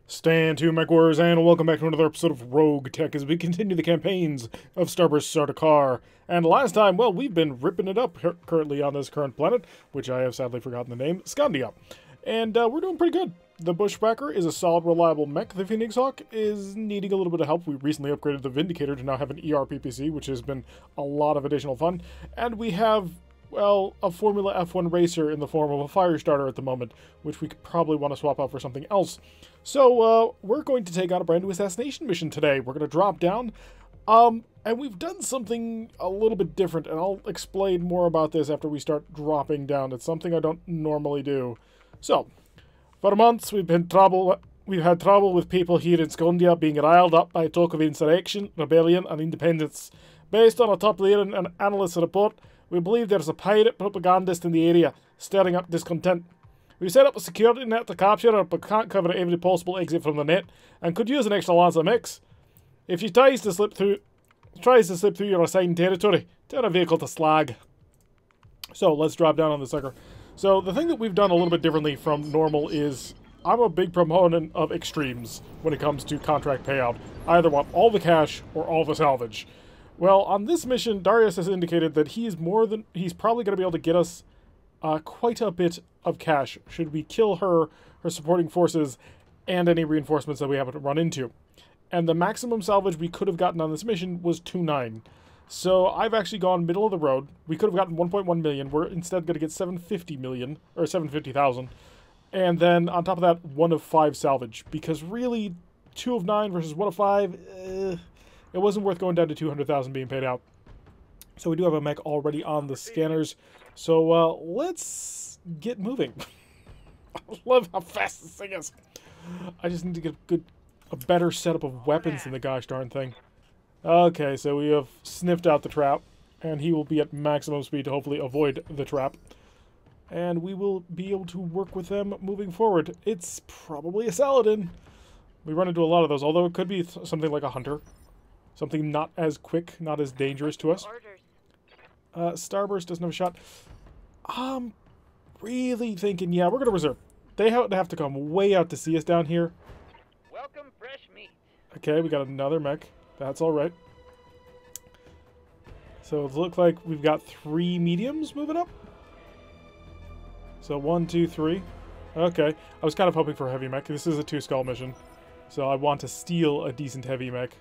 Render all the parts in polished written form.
Stand to MechWarriors, and welcome back to another episode of RogueTech as we continue the campaigns of Starburst Sardaukar. And last time, well, we've been ripping it up currently on this current planet, which I have sadly forgotten the name, Scandia. And we're doing pretty good. The Bushwhacker is a solid, reliable mech. The Phoenix Hawk is needing a little bit of help. We recently upgraded the Vindicator to now have an ERPPC, which has been a lot of additional fun. And we have, well, a Formula F1 racer in the form of a fire starter at the moment, which we could probably want to swap out for something else. So, we're going to take on a brand new assassination mission today. We're going to drop down, and we've done something a little bit different, and I'll explain more about this after we start dropping down. It's something I don't normally do. So, for months we've had trouble with people here in Scandia being riled up by talk of insurrection, rebellion, and independence. Based on a top-layer and analyst report, we believe there's a pirate propagandist in the area, stirring up discontent. We set up a security net to capture her, but can't cover every possible exit from the net, and could use an extra lance of mix. If she tries to slip through your assigned territory, turn a vehicle to slag. So let's drop down on the sucker. So the thing that we've done a little bit differently from normal is I'm a big proponent of extremes when it comes to contract payout. I either want all the cash or all the salvage. Well, on this mission, Darius has indicated that he's probably going to be able to get us quite a bit of cash should we kill her supporting forces, and any reinforcements that we haven't run into. And the maximum salvage we could have gotten on this mission was 2.9. So I've actually gone middle of the road. We could have gotten 1.1 million. We're instead going to get 750 million, or 750,000. And then on top of that, 1 of 5 salvage. Because really, 2 of 9 versus 1 of 5, it wasn't worth going down to 200,000 being paid out. So we do have a mech already on the scanners. So let's get moving. I love how fast this thing is. I just need to get a better setup of weapons than the gosh darn thing. Okay, so we have sniffed out the trap, and he will be at maximum speed to hopefully avoid the trap. And we will be able to work with them moving forward. It's probably a Saladin. We run into a lot of those, although it could be something like a Hunter. Something not as quick, not as dangerous to us. Starburst doesn't have a shot. I'm really thinking, yeah, we're going to reserve. They have to come way out to see us down here. Welcome fresh meat. Okay, we got another mech. That's alright. So it looks like we've got 3 mediums moving up. So 1, 2, 3. Okay, I was kind of hoping for a heavy mech. This is a 2-skull mission. So I want to steal a decent heavy mech.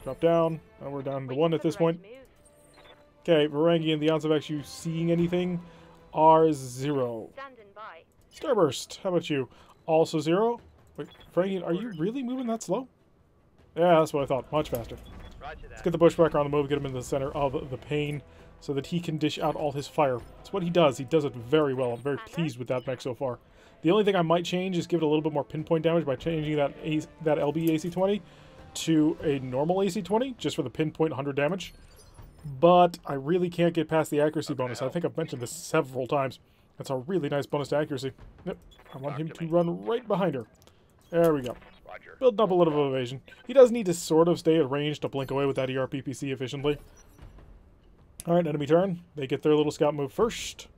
Drop down. And we're down to 1 at this point. Okay, Varangian, the odds of actually seeing anything are 0. Starburst, how about you? Also 0? Wait, Varangian, are you really moving that slow? Yeah, that's what I thought. Much faster. Let's get the Bushwhacker on the move, get him in the center of the pain so that he can dish out all his fire. That's what he does. He does it very well. I'm very pleased with that mech so far. The only thing I might change is give it a little bit more pinpoint damage by changing that LB AC-20 to a normal AC-20, just for the pinpoint 100 damage. But I really can't get past the accuracy bonus. I think I've mentioned this several times. That's a really nice bonus to accuracy. Yep, I want him to run right behind her. There we go. Building up a little bit of evasion. He does need to sort of stay at range to blink away with that ERPPC efficiently. Alright, enemy turn. They get their little scout move first.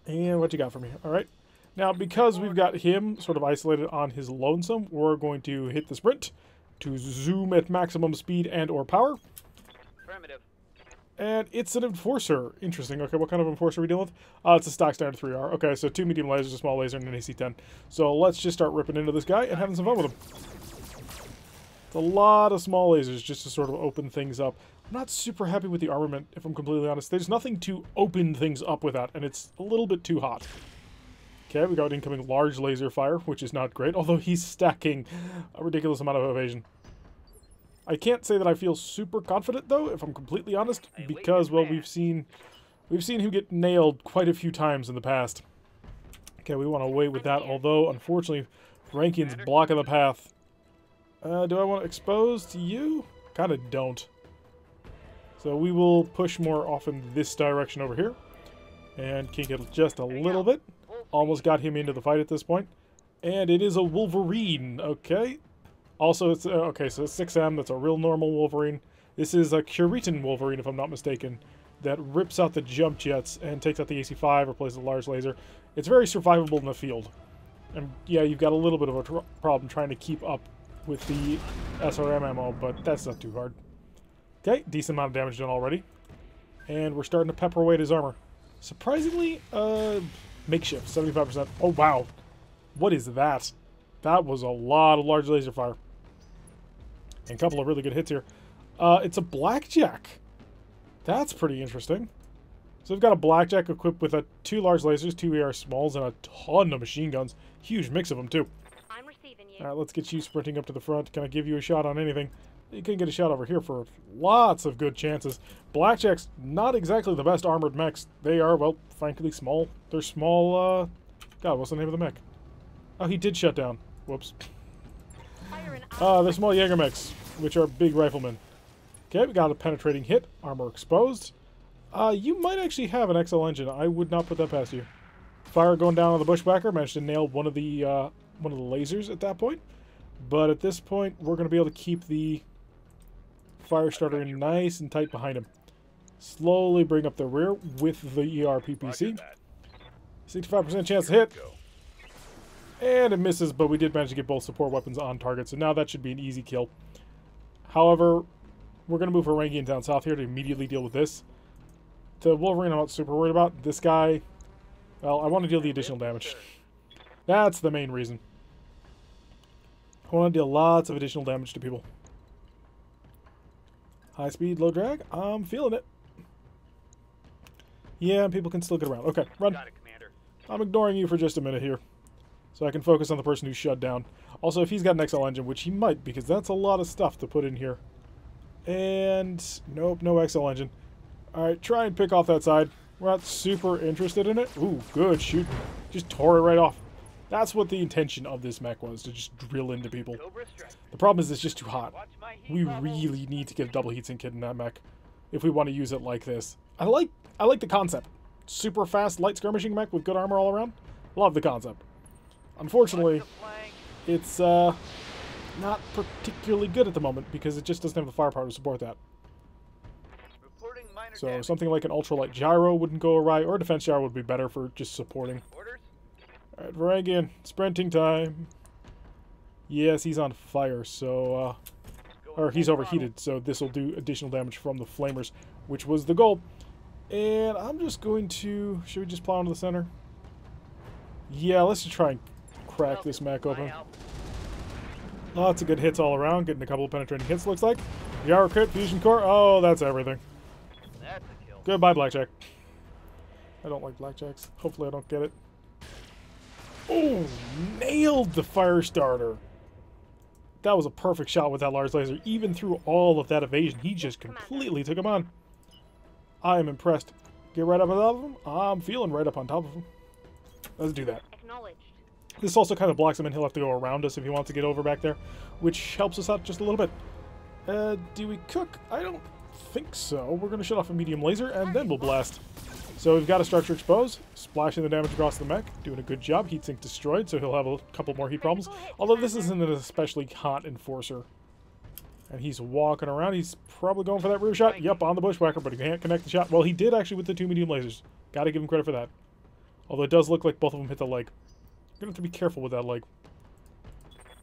And what you got for me? Alright. Now, because we've got him sort of isolated on his lonesome, we're going to hit the sprint to zoom at maximum speed and or power. Affirmative. And it's an enforcer. Interesting. Okay, what kind of enforcer are we dealing with? It's a stock standard 3R. Okay, so 2 medium lasers, a small laser, and an AC-10. So let's just start ripping into this guy and having some fun with him. It's a lot of small lasers just to sort of open things up. I'm not super happy with the armament, if I'm completely honest. There's nothing to open things up with that, and it's a little bit too hot. Okay, we got incoming large laser fire, which is not great, although he's stacking a ridiculous amount of evasion. I can't say that I feel super confident, though, if I'm completely honest, because, well, we've seen him get nailed quite a few times in the past. Okay, we want to wait with that, although, unfortunately, Rankin's blocking the path. Do I want to expose to you? Kind of don't. So we will push more often this direction over here. And kink it just a little bit. Almost got him into the fight at this point. And it is a Wolverine, okay? Also, it's okay, so it's 6M, that's a real normal Wolverine. This is a Curitan Wolverine, if I'm not mistaken, that rips out the jump jets and takes out the AC-5, replaces a large laser. It's very survivable in the field. And yeah, you've got a little bit of a problem trying to keep up with the SRM ammo, but that's not too hard. Okay, decent amount of damage done already. And we're starting to pepper away at his armor. Surprisingly, makeshift, 75%. Oh, wow. What is that? That was a lot of large laser fire. And a couple of really good hits here. It's a blackjack. That's pretty interesting. So we've got a blackjack equipped with 2 large lasers, 2 AR smalls, and a ton of machine guns. Huge mix of them, too. I'm receiving you. Alright, let's get you sprinting up to the front. Can I give you a shot on anything? You can get a shot over here for lots of good chances. Blackjack's not exactly the best armored mechs. They are, well, frankly, small. They're small, God, what's the name of the mech? Oh, he did shut down. Whoops. They're small Jaeger mechs, which are big riflemen. Okay, we got a penetrating hit. Armor exposed. You might actually have an XL engine. I would not put that past you. Fire going down on the bushwhacker. Managed to nail one of the lasers at that point. But at this point, we're going to be able to keep the fire starter in nice and tight behind him. Slowly bring up the rear with the ERPPC. 65% chance to hit. And it misses, but we did manage to get both support weapons on target, so now that should be an easy kill. However, we're going to move Varangian down south here to immediately deal with this. The Wolverine I'm not super worried about. This guy, well, I want to deal the additional damage. That's the main reason. I want to deal lots of additional damage to people. High speed, low drag. I'm feeling it. Yeah, people can still get around. Okay, run. Got it, Commander. I'm ignoring you for just a minute here, so I can focus on the person who's shut down. Also, if he's got an XL engine, which he might, because that's a lot of stuff to put in here. And nope, no XL engine. Alright, try and pick off that side. We're not super interested in it. Ooh, good shooting. Just tore it right off. That's what the intention of this mech was, to just drill into people. The problem is it's just too hot. We really need to get a double heatsink kit in that mech if we want to use it like this. I like the concept. Super fast, light skirmishing mech with good armor all around. Love the concept. Unfortunately, it's not particularly good at the moment because it just doesn't have the firepower to support that. So something like an ultralight gyro wouldn't go awry, or a defense gyro would be better for just supporting. Alright, Varangian, sprinting time. Yes, he's on fire, so, or he's overheated, so this will do additional damage from the flamers, which was the goal. And I'm just going to, should we just plow into the center? Yeah, let's just try and crack this mech open. Lots of good hits all around, getting a couple of penetrating hits, looks like. Gyro crit, fusion core, oh, that's everything. That's a kill. Goodbye, blackjack. I don't like blackjacks. Hopefully I don't get it. Oh, nailed the fire starter. That was a perfect shot with that large laser. Even through all of that evasion, he just completely took him on. I am impressed. Get right up on top of him. I'm feeling right up on top of him. Let's do that. Acknowledged. This also kind of blocks him in. He'll have to go around us if he wants to get over back there, which helps us out just a little bit. Do we cook? I don't think so. We're going to shut off a medium laser, and then we'll blast. So we've got a structure exposed, splashing the damage across the mech, doing a good job. Heatsink destroyed, so he'll have a couple more heat problems. Although this isn't an especially hot enforcer. And he's walking around. He's probably going for that rear shot. Yep, on the bushwhacker, but he can't connect the shot. Well, he did actually with the 2 medium lasers. Got to give him credit for that. Although it does look like both of them hit the leg. You're going to have to be careful with that leg.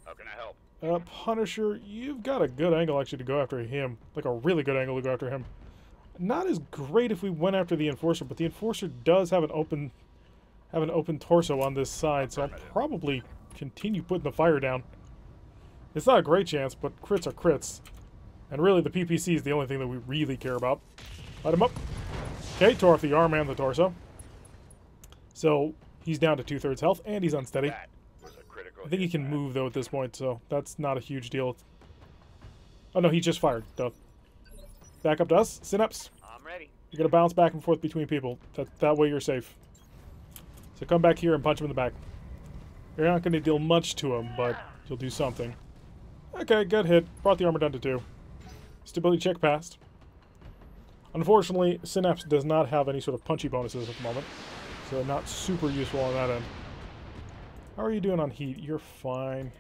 How can I help? Punisher, you've got a good angle actually to go after him. Like a really good angle to go after him. Not as great if we went after the Enforcer, but the Enforcer does have an open torso on this side, so I'll probably continue putting the fire down. It's not a great chance, but crits are crits. And really, the PPC is the only thing that we really care about. Light him up. Okay, tore off the arm and the torso. So, he's down to 2/3 health, and he's unsteady. I think he can move, though, at this point, so that's not a huge deal. Oh, no, he just fired. Duh. Back up to us. Synapse. I'm ready. You're going to bounce back and forth between people. That way you're safe. So come back here and punch him in the back. You're not going to deal much to him, but you'll do something. Okay, good hit. Brought the armor down to 2. Stability check passed. Unfortunately, Synapse does not have any sort of punchy bonuses at the moment. So not super useful on that end. How are you doing on heat? You're fine.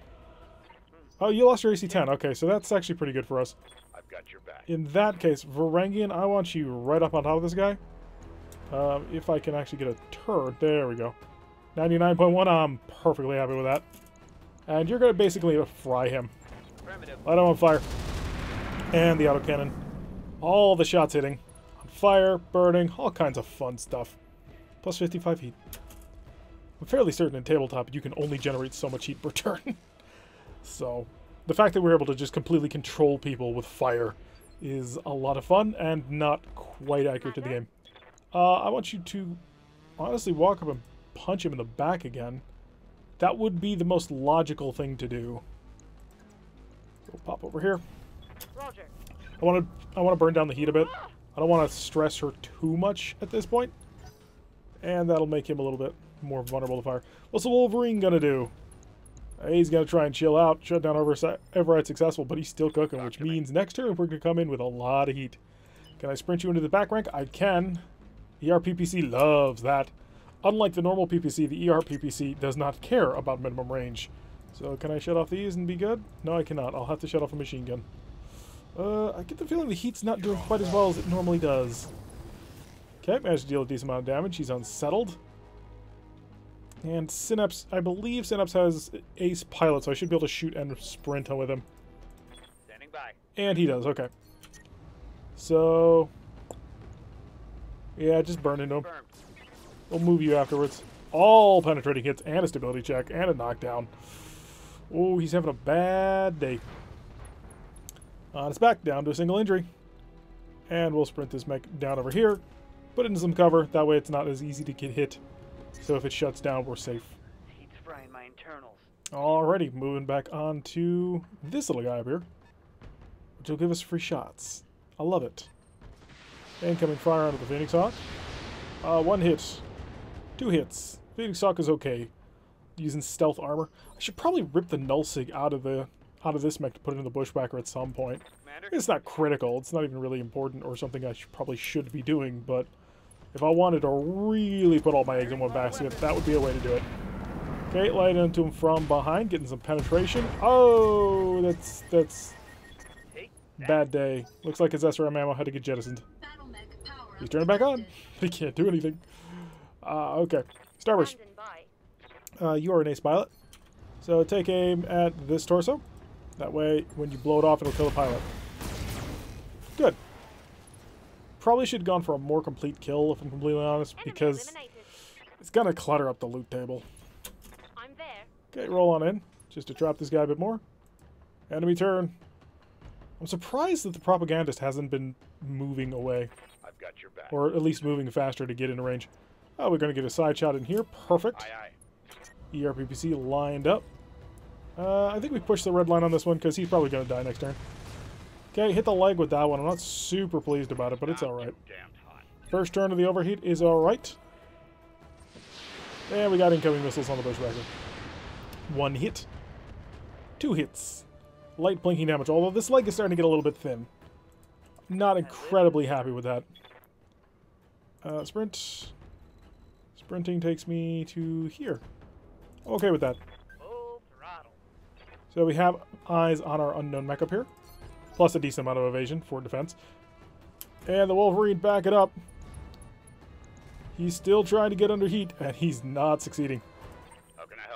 Oh, you lost your AC 10. Okay, so that's actually pretty good for us. I've got your back. In that case, Varangian, I want you right up on top of this guy. If I can actually get a turret. There we go. 99.1, I'm perfectly happy with that. And you're going to basically fry him. Light him on fire. And the autocannon. All the shots hitting. On fire, burning, all kinds of fun stuff. Plus 55 heat. I'm fairly certain in Tabletop you can only generate so much heat per turn. So, the fact that we're able to just completely control people with fire is a lot of fun and not quite accurate to the game. I want you to honestly walk up and punch him in the back again. That would be the most logical thing to do. We'll pop over here. Roger. I want to burn down the heat a bit. I don't want to stress her too much at this point. And that'll make him a little bit more vulnerable to fire. What's the Wolverine gonna do? He's gonna try and chill out, shut down Everite successful, but he's still cooking, which means next turn we're gonna come in with a lot of heat. Can I sprint you into the back rank? I can. ER PPC loves that. Unlike the normal PPC, the ER PPC does not care about minimum range. So can I shut off these and be good? No, I cannot. I'll have to shut off a machine gun. I get the feeling the heat's not doing quite as well as it normally does. Okay, managed to deal a decent amount of damage. He's unsettled. And Synapse, I believe Synapse has Ace Pilot, so I should be able to shoot and sprint with him. Standing by. And he does, okay. So, yeah, just burn into him. We'll move you afterwards. All penetrating hits and a stability check and a knockdown. Oh, he's having a bad day. On his back, down to a single injury. And we'll sprint this mech down over here. Put it in some cover, that way it's not as easy to get hit. So if it shuts down, we're safe. Heat's frying my internals. Alrighty, moving back on to this little guy up here. Which will give us free shots. I love it. Incoming fire out of the Phoenix Hawk. 1 hit. 2 hits. Phoenix Hawk is okay. Using stealth armor. I should probably rip the nullsig out of this mech to put it in the bushwhacker at some point. Commander? It's not critical. It's not even really important or something I probably should be doing, but if I wanted to really put all my eggs in one basket, that would be a way to do it. Okay, light into him from behind, getting some penetration. Oh, that's bad day. Looks like his SRM ammo had to get jettisoned. He's turning back on. He can't do anything. Okay. Starburst. You are an ace pilot. So take aim at this torso. That way, when you blow it off, it'll kill the pilot. Good. Probably should have gone for a more complete kill, if I'm completely honest, because it's going to clutter up the loot table. I'm there. Okay, roll on in, just to trap this guy a bit more. Enemy turn. I'm surprised that the propagandist hasn't been moving away. I've got your back. Or at least moving faster to get in range. Oh, we're going to get a side shot in here. Perfect. Aye, aye. ERPPC lined up. I think we pushed the red line on this one because he's probably going to die next turn. Okay, hit the leg with that one. I'm not super pleased about it, but it's alright. First turn of the overheat is alright. And we got incoming missiles on the bushwhacker. 1 hit. 2 hits. Light blinking damage, although this leg is starting to get a little bit thin. Not incredibly happy with that. Sprint. Sprinting takes me to here. I'm okay with that. Full throttle. So we have eyes on our unknown mech up here. Plus a decent amount of evasion for defense. And the Wolverine back it up. He's still trying to get under heat, and he's not succeeding. How can I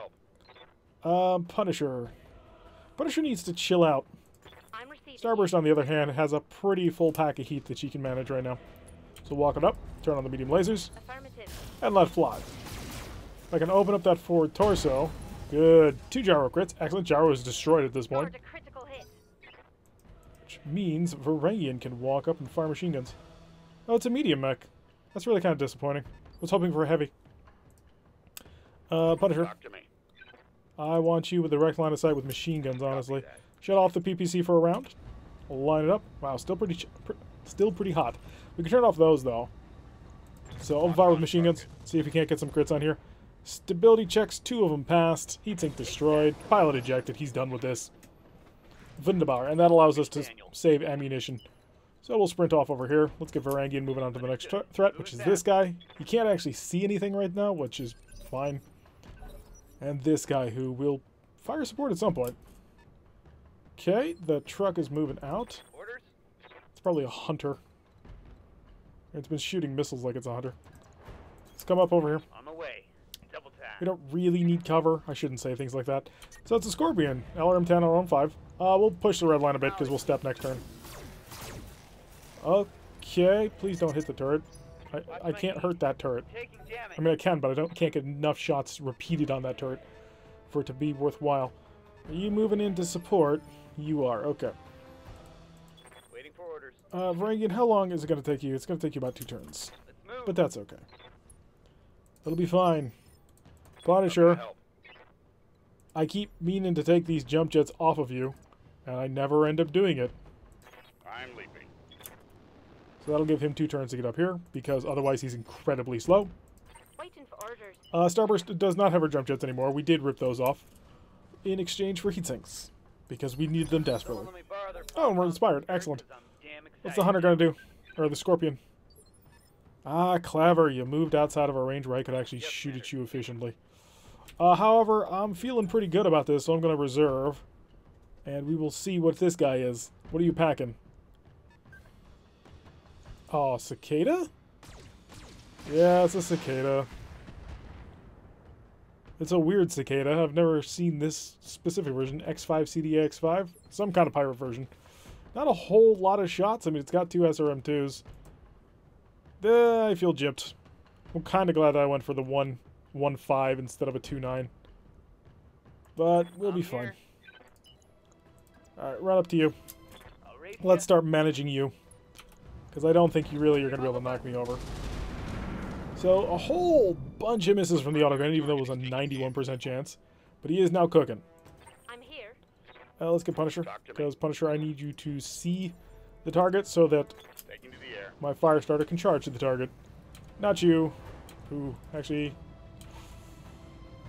help? Punisher. Punisher needs to chill out. I'm receiving. Starburst, on the other hand, has a pretty full pack of heat that she can manage right now. So walk it up, turn on the medium lasers, Affirmative. and let fly. If I can open up that forward torso. Good. 2 gyro crits. Excellent. Gyro is destroyed at this point. Towards a critical hit. Which means Varangian can walk up and fire machine guns. Oh, it's a medium mech. That's really kind of disappointing. I was hoping for a heavy. Punisher. Talk to me. I want you with direct line of sight with machine guns, honestly. Shut off the PPC for a round. Line it up. Wow, still pretty hot. We can turn off those, though. So, open fire with machine guns. See if we can't get some crits on here. Stability checks, 2 of them passed. Heat sink destroyed. Pilot ejected. He's done with this. Wunderbar. And that allows us to save ammunition. So we'll sprint off over here. Let's get Varangian moving on to the next threat, which is this guy. He can't actually see anything right now, which is fine. And this guy, who will fire support at some point. Okay, the truck is moving out. Orders? It's probably a hunter. It's been shooting missiles like it's a hunter. Let's come up over here. On the way. Double time. We don't really need cover. I shouldn't say things like that. So it's a Scorpion. LRM 10, LRM 5. We'll push the red line a bit because we'll step next turn. Okay, please don't hit the turret. I can't hurt that turret. I mean, I can, but can't get enough shots repeated on that turret for it to be worthwhile. Are you moving into support? You are. Okay. Waiting for orders. Varangian, how long is it going to take you? It's going to take you about 2 turns. Let's move. But that's okay. It'll be fine. Punisher. I keep meaning to take these jump jets off of you, and I never end up doing it. I'm leaping. So that'll give him 2 turns to get up here, because otherwise he's incredibly slow. Waiting for orders. Starburst does not have her jump jets anymore. We did rip those off in exchange for heat sinks, because we needed them desperately. Oh, and we're inspired. Excellent. What's the hunter going to do? Or the Scorpion? Ah, clever. You moved outside of a range where I could actually shoot at you efficiently. However, I'm feeling pretty good about this, so I'm going to reserve. And we will see what this guy is. What are you packing? Oh, cicada? Yeah, it's a cicada. It's a weird cicada. I've never seen this specific version. X5 CDA X5. Some kind of pirate version. Not a whole lot of shots. I mean, it's got 2 SRM2s. I feel gypped. I'm kind of glad that I went for the 1.15 instead of a 2.9. But we'll be fine. Alright, right up to you. Let's start managing you. Because I don't think you really are going to be able to knock me over. So, a whole bunch of misses from the autogun, even though it was a 91% chance. But he is now cooking. I'm here. Let's get Punisher. Because Punisher, I need you to see the target so that my fire starter can charge to the target. Not you. Who, actually...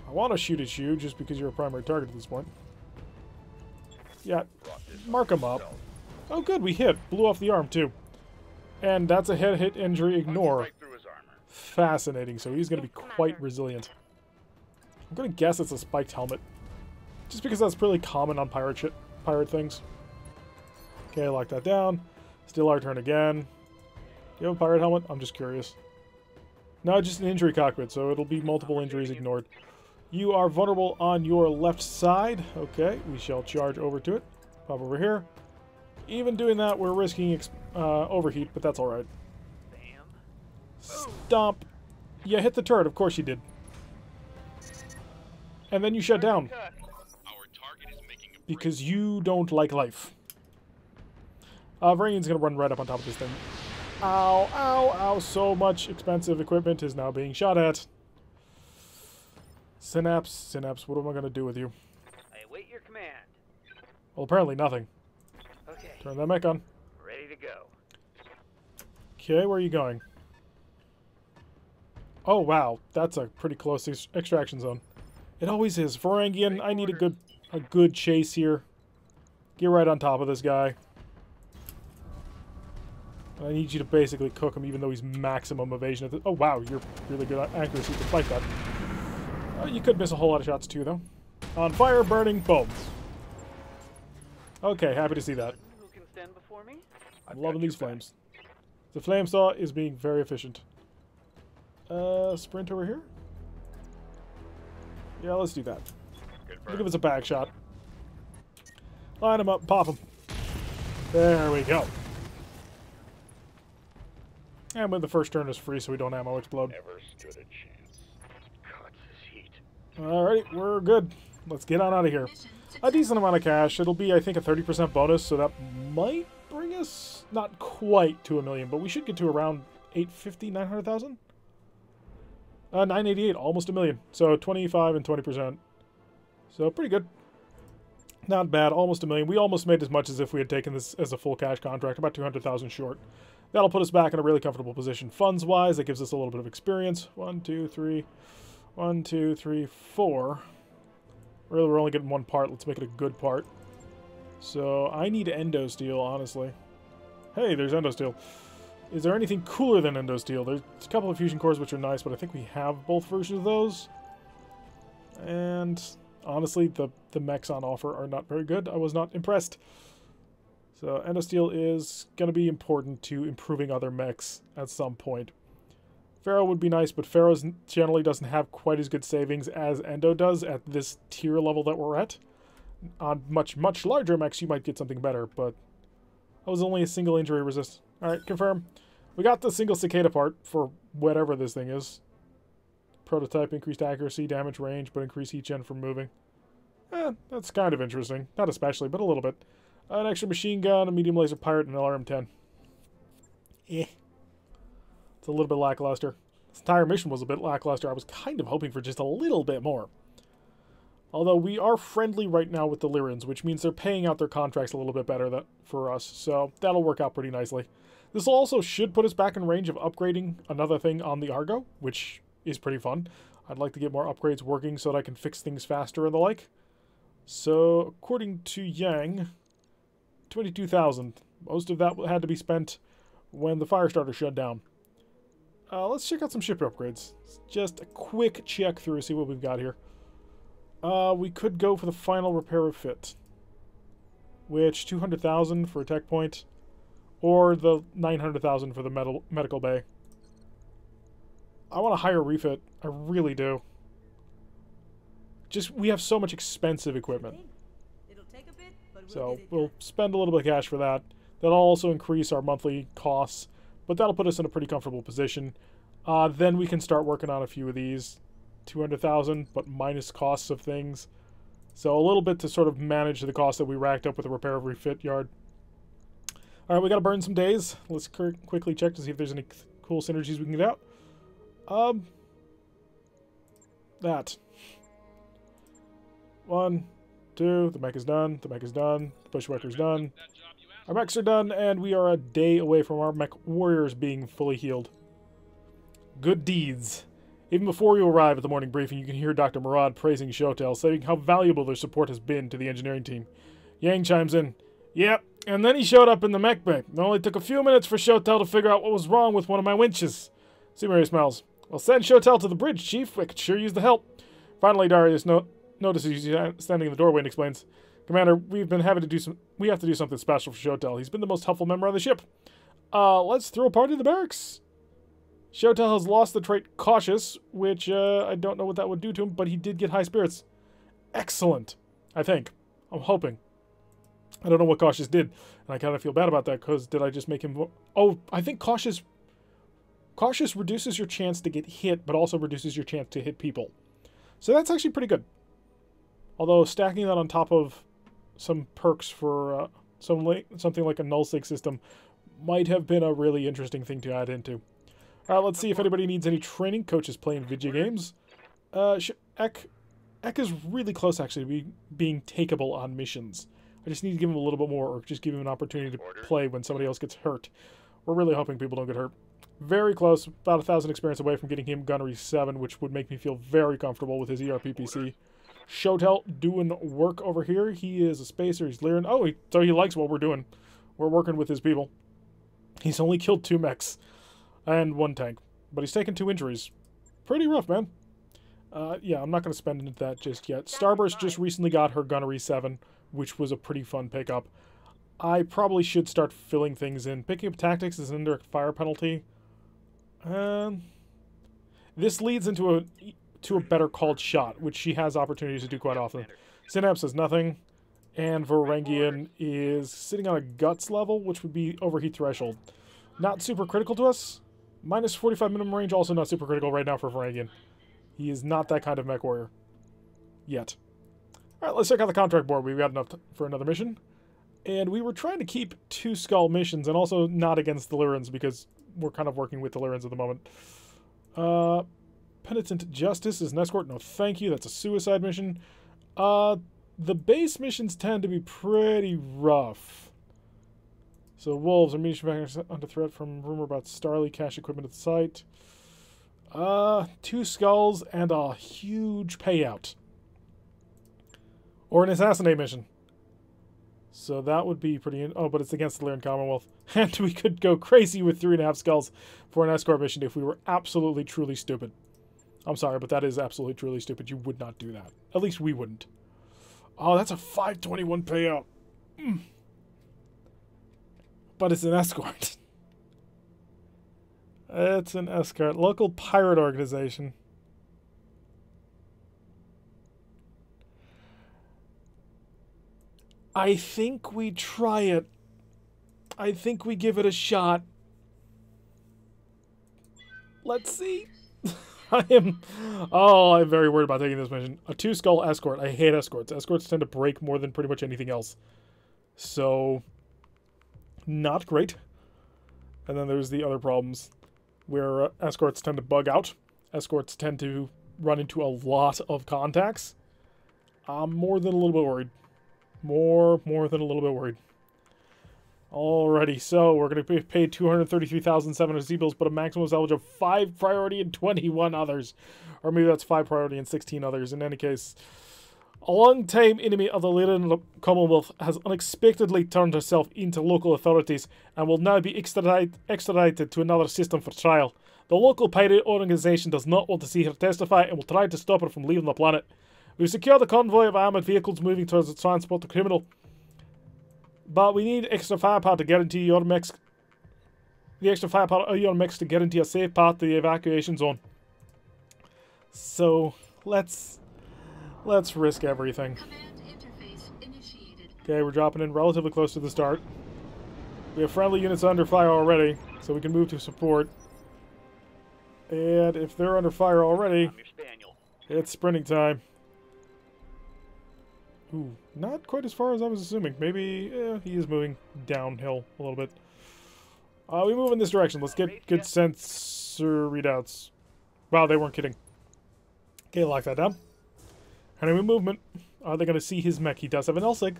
I want to shoot at you just because you're a primary target at this point. Yeah, mark him up. Oh good, we hit. Blew off the arm too. And that's a hit injury ignore. Fascinating, so he's going to be quite resilient. I'm going to guess it's a spiked helmet. Just because that's pretty common on pirate things. Okay, lock that down. Still our turn again. Do you have a pirate helmet? I'm just curious. No, just an injury cockpit, so it'll be multiple injuries ignored. You are vulnerable on your left side. Okay, we shall charge over to it. Pop over here. Even doing that, we're risking overheat, but that's alright. Stomp. Yeah, hit the turret. Of course you did. And then you shut down. Because you don't like life. Varangian's going to run right up on top of this thing. Ow, ow, ow. So much expensive equipment is now being shot at. Synapse, what am I going to do with you? I await your command. Well, apparently nothing. Okay. Turn that mech on. Ready to go. Okay, where are you going? Oh, wow. That's a pretty close extraction zone. It always is. Varangian, I need a good chase here. Get right on top of this guy. I need you to basically cook him, even though he's maximum evasion. Oh, wow. You're really good at accuracy to fight that. You could miss a whole lot of shots, too, though. On fire, burning, boom. Okay, happy to see that. Who can stand before me? I'm loving these flames. The flame saw is being very efficient. Sprint over here? Yeah, let's do that. Look if it's a back shot. Line him up, pop him. There we go. And when the first turn is free, so we don't ammo explode. Never stood a chance. Cuts his heat. Alright, we're good. Let's get on out of here. A decent amount of cash. It'll be, I think, a 30% bonus, so that might bring us not quite to $1 million, but we should get to around 850, 900,000? 988, almost $1 million. So 25 and 20%. So pretty good. Not bad, almost $1 million. We almost made as much as if we had taken this as a full cash contract, about 200,000 short. That'll put us back in a really comfortable position funds-wise. That gives us a little bit of experience. 1, 2, 3. 1, 2, 3, 4. Really, we're only getting one part. Let's make it a good part. So, I need endo steel, honestly. Hey, there's endo steel. Is there anything cooler than endo steel? There's a couple of fusion cores which are nice, but I think we have both versions of those. And, honestly, the mechs on offer are not very good. I was not impressed. So, endo steel is going to be important to improving other mechs at some point. Pharaoh would be nice, but Pharaoh's generally doesn't have quite as good savings as Endo does at this tier level that we're at. On much, much larger mechs, you might get something better, but that was only a single injury resist. Alright, confirm. We got the single cicada part for whatever this thing is. Prototype, increased accuracy, damage range, but increased heat gen from moving. That's kind of interesting. Not especially, but a little bit. An extra machine gun, a medium laser pirate, and an LRM-10. Eh. It's a little bit lackluster. This entire mission was a bit lackluster. I was kind of hoping for just a little bit more. Although we are friendly right now with the Lyrians, which means they're paying out their contracts a little bit better for us. So that'll work out pretty nicely. This also should put us back in range of upgrading another thing on the Argo, which is pretty fun. I'd like to get more upgrades working so that I can fix things faster and the like. So, according to Yang, 22,000. Most of that had to be spent when the Firestarter shut down. Let's check out some ship upgrades. Just a quick check through, see what we've got here. We could go for the final repair refit, which 200,000 for a tech point, or the 900,000 for the medical bay. I want a higher refit. I really do. Just, we have so much expensive equipment. So we'll spend a little bit of cash for that. That'll also increase our monthly costs, but that'll put us in a pretty comfortable position. Then we can start working on a few of these. 200,000, but minus costs of things. So a little bit to sort of manage the cost that we racked up with the repair of refit yard. All right, we got to burn some days. Let's quickly check to see if there's any cool synergies we can get out. That. 1, 2, the mech is done, the mech is done, the bushwhacker's done. Our mechs are done, and we are a day away from our mech warriors being fully healed. Good deeds. Even before you arrive at the morning briefing, you can hear Dr. Murad praising Shotel, saying how valuable their support has been to the engineering team. Yang chimes in, "Yep, and then he showed up in the mech bay. It only took a few minutes for Shotel to figure out what was wrong with one of my winches." Sumeri smiles. "Well, send Shotel to the bridge, Chief. I could sure use the help." Finally, Darius notices you standing in the doorway and explains, "Commander, we have to do something special for Shotel. He's been the most helpful member of the ship. Let's throw a party in the barracks." Shotel has lost the trait Cautious, which I don't know what that would do to him, but he did get high spirits. Excellent, I think. I'm hoping. I don't know what Cautious did, and I kind of feel bad about that, because did I just make him... Oh, I think Cautious reduces your chance to get hit, but also reduces your chance to hit people. So that's actually pretty good. Although stacking that on top of some perks for something like a nullsig system might have been a really interesting thing to add into. Alright, let's see if anybody needs any training. Coach is playing video games. Ek is really close, actually, to being takeable on missions. I just need to give him a little bit more, or just give him an opportunity to play when somebody else gets hurt. We're really hoping people don't get hurt. Very close, about 1,000 experience away from getting him Gunnery 7, which would make me feel very comfortable with his ERPPC. Shotel doing work over here. He is a spacer, he's Lyran. Oh, so he likes what we're doing. We're working with his people. He's only killed 2 mechs. And 1 tank. But he's taken 2 injuries. Pretty rough, man. Yeah, I'm not going to spend into that just yet. Starburst just recently got her Gunnery 7, which was a pretty fun pickup. I probably should start filling things in. Picking up tactics is an indirect fire penalty. This leads into a better called shot, which she has opportunities to do quite often. Synapse has nothing. And Varangian is sitting on a guts level, which would be overheat threshold. Not super critical to us. Minus 45 minimum range, also not super critical right now for Varangian. He is not that kind of mech warrior. Yet. Alright, let's check out the contract board. We've got enough for another mission. And we were trying to keep 2 Skull missions, and also not against the Lyrans, because we're kind of working with the Lyrans at the moment. Penitent Justice is an escort. No, thank you. That's a suicide mission. The base missions tend to be pretty rough. So, Wolves, ammunition backers under threat from rumor about Starly cache equipment at the site. 2 Skulls and a huge payout. Or an assassinate mission. So that would be pretty... Oh, but it's against the Lyran Commonwealth. And we could go crazy with 3.5 Skulls for an escort mission if we were absolutely, truly stupid. I'm sorry, but that is absolutely, truly stupid. You would not do that. At least we wouldn't. Oh, that's a 521 payout. But it's an escort. It's an escort. Local pirate organization. I think we try it. I think we give it a shot. Let's see. I'm very worried about taking this mission. A 2-skull escort. I hate escorts. Escorts tend to break more than pretty much anything else. So, not great. And then there's the other problems where escorts tend to bug out. Escorts tend to run into a lot of contacts. I'm more than a little bit worried. More than a little bit worried. Alrighty, so we're going to be paid 233,700 C-bills, but a maximum salvage of 5 priority and 21 others. Or maybe that's 5 priority and 16 others. In any case, a long-time enemy of the Lyran Commonwealth has unexpectedly turned herself into local authorities and will now be extradited to another system for trial. The local pirate organization does not want to see her testify and will try to stop her from leaving the planet. We've secured a convoy of armored vehicles moving towards the transport the criminal. But we need extra firepower to get into your mechs. The extra firepower of your mechs to get into a safe path to the evacuation zone. So let's risk everything. Okay, we're dropping in relatively close to the start. We have friendly units under fire already, so we can move to support. And if they're under fire already, it's sprinting time. Ooh, not quite as far as I was assuming. Maybe he is moving downhill a little bit. We move in this direction. Let's get good sensor readouts. Wow, they weren't kidding. Okay, lock that down. Enemy movement. Are they going to see his mech? He does have an L-sig.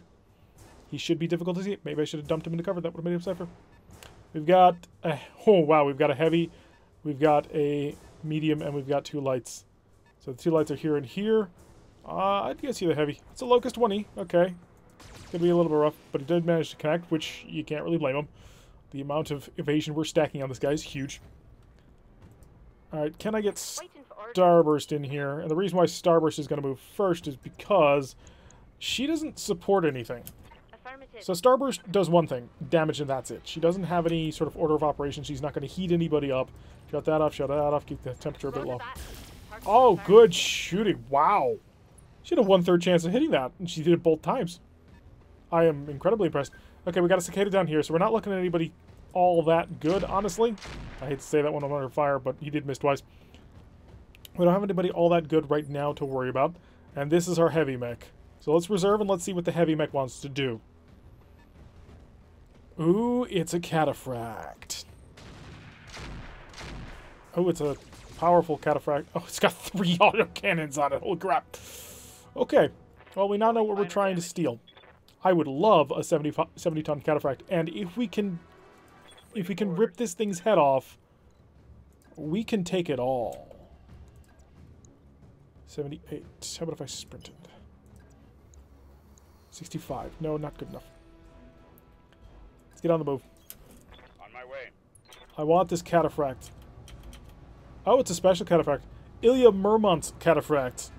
He should be difficult to see. Maybe I should have dumped him into cover. That would have made him safer. We've got... oh, wow. We've got a heavy. We've got a medium. And we've got 2 lights. So the 2 lights are here and here. I guess see the heavy. It's a Locust 1E. Okay. Gonna be a little bit rough. But he did manage to connect, which you can't really blame him. The amount of evasion we're stacking on this guy is huge. Alright, can I get Starburst in here? And the reason why Starburst is going to move first is because she doesn't support anything. So Starburst does one thing. Damage, and that's it. She doesn't have any sort of order of operations. She's not going to heat anybody up. Shut that off, shut that off. Keep the temperature a bit low. Oh, good shooting. Wow. She had a 1/3 chance of hitting that, and she did it both times. I am incredibly impressed. Okay, we got a Cicada down here, so we're not looking at anybody all that good, honestly. I hate to say that when I'm under fire, but he did miss twice. We don't have anybody all that good right now to worry about. And this is our heavy mech. So let's reserve and let's see what the heavy mech wants to do. Ooh, it's a cataphract. Oh, it's a powerful cataphract. Oh, it's got 3 autocannons on it. Holy crap. Okay. Well, we now know what we're trying to steal. I would love a 70-ton cataphract. And if we can rip this thing's head off, we can take it all. 78. How about if I sprinted? 65. No, not good enough. Let's get on the move. On my way. I want this cataphract. Oh, it's a special cataphract. Ilya Murmont's cataphract.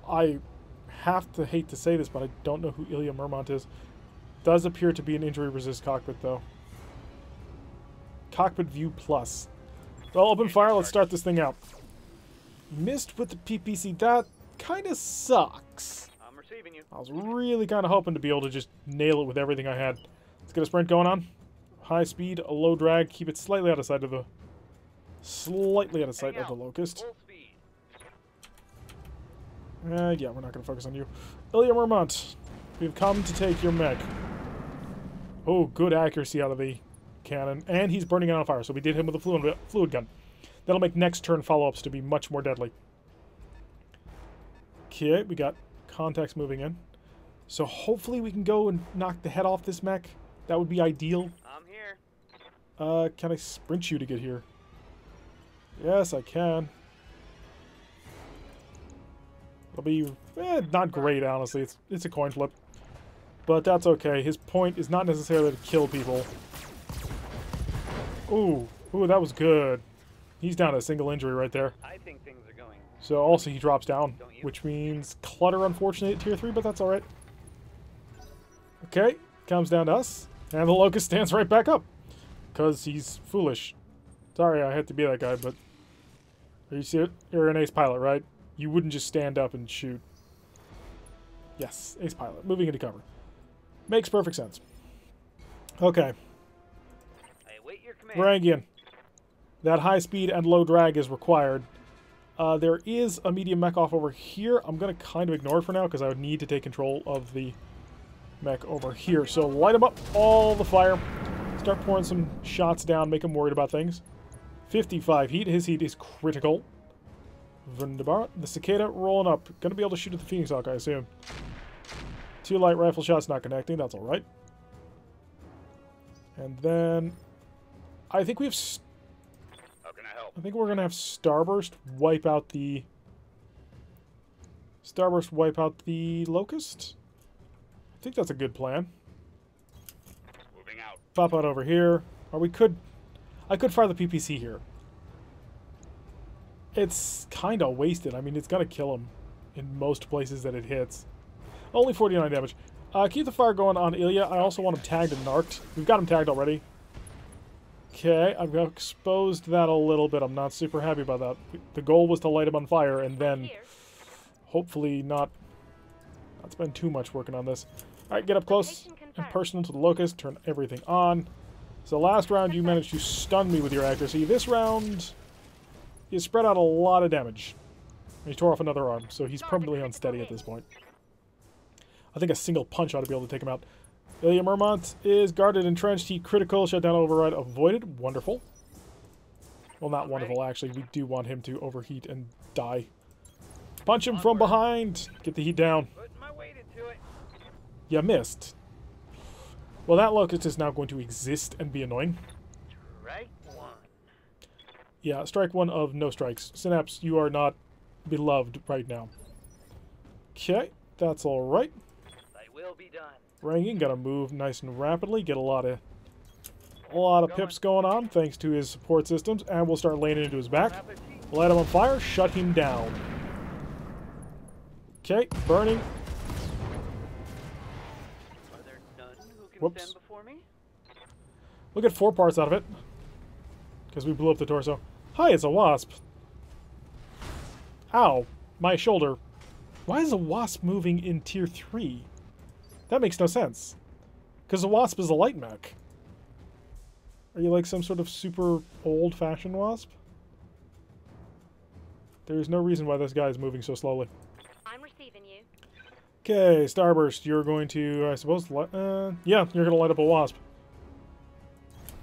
I have to hate to say this, but I don't know who Ilya Murmont is. Does appear to be an injury-resist cockpit, though. Cockpit view plus. Well, open fire. Let's start this thing out. Missed with the PPC. That kind of sucks. I'm receiving you. I was really kind of hoping to be able to just nail it with everything I had. Let's get a sprint going on. High speed, a low drag. Keep it slightly out of sight of the... Slightly out of sight of the Locust. Full speed. Yeah, we're not going to focus on you. Ilya Murmont, we've come to take your mech. Oh, good accuracy out of the cannon. And he's burning it on fire, so we did him with a fluid gun. That'll make next turn follow-ups to be much more deadly. Okay, we got contacts moving in. So hopefully we can go and knock the head off this mech. That would be ideal. I'm here. Can I sprint you to get here? Yes, I can. It'll be not great, honestly. It's a coin flip. But that's okay. His point is not necessarily to kill people. Ooh, that was good. He's down to a single injury right there. I think things are going. So also he drops down, which means clutter, unfortunately, at tier 3, but that's alright. Okay, comes down to us. And the Locust stands right back up. Because he's foolish. Sorry I had to be that guy, but... You see it? You're an ace pilot, right? You wouldn't just stand up and shoot. Yes, ace pilot. Moving into cover. Makes perfect sense. Okay. I await your command. Varangian. That high speed and low drag is required. There is a medium mech off over here. I'm going to kind of ignore it for now because I would need to take control of the mech over here. So light him up, all the fire. Start pouring some shots down, make him worried about things. 55 heat. His heat is critical. Wunderbar. The cicada rolling up. Going to be able to shoot at the Phoenix Hawk, I assume. 2 light rifle shots not connecting. That's alright. And then... I think we have... How can I help? I think we're going to have Starburst wipe out the... Starburst wipe out the Locust? I think that's a good plan. Moving out. Pop out over here. Or we could... I could fire the PPC here. It's kind of wasted. I mean, it's going to kill him in most places that it hits. Only 49 damage. Keep the fire going on Ilya. I also want him tagged and narked. We've got him tagged already. Okay, I've exposed that a little bit. I'm not super happy about that. The goal was to light him on fire and then hopefully not spend too much working on this. Alright, get up close and personal to the Locust. Turn everything on. So last round you managed to stun me with your accuracy. This round you spread out a lot of damage. He tore off another arm, so he's permanently unsteady at this point. I think a single punch ought to be able to take him out. Ilya Mermont is guarded, entrenched, heat critical, shutdown override avoided. Wonderful. Well, not wonderful, actually. We do want him to overheat and die. Punch him from behind. Get the heat down. Putting my weight into it. You missed. Well, that Locust is now going to exist and be annoying. Strike one. Yeah, strike one of no strikes. Synapse, you are not beloved right now. Okay, that's alright. Will be done. Ranking, gotta move nice and rapidly, get a lot of pips going on thanks to his support systems, and we'll start laying it into his back. Light him on fire, shut him down. Okay, burning. Are there none who can Whoops. stand before me? We'll get 4 parts out of it because we blew up the torso. Hi, it's a wasp. Ow, my shoulder. Why is a wasp moving in tier 3? That makes no sense. Because the wasp is a light mech. Are you like some sort of super old-fashioned wasp? There's no reason why this guy is moving so slowly. I'm receiving you. Okay, Starburst, you're going to, I suppose, yeah, you're going to light up a wasp.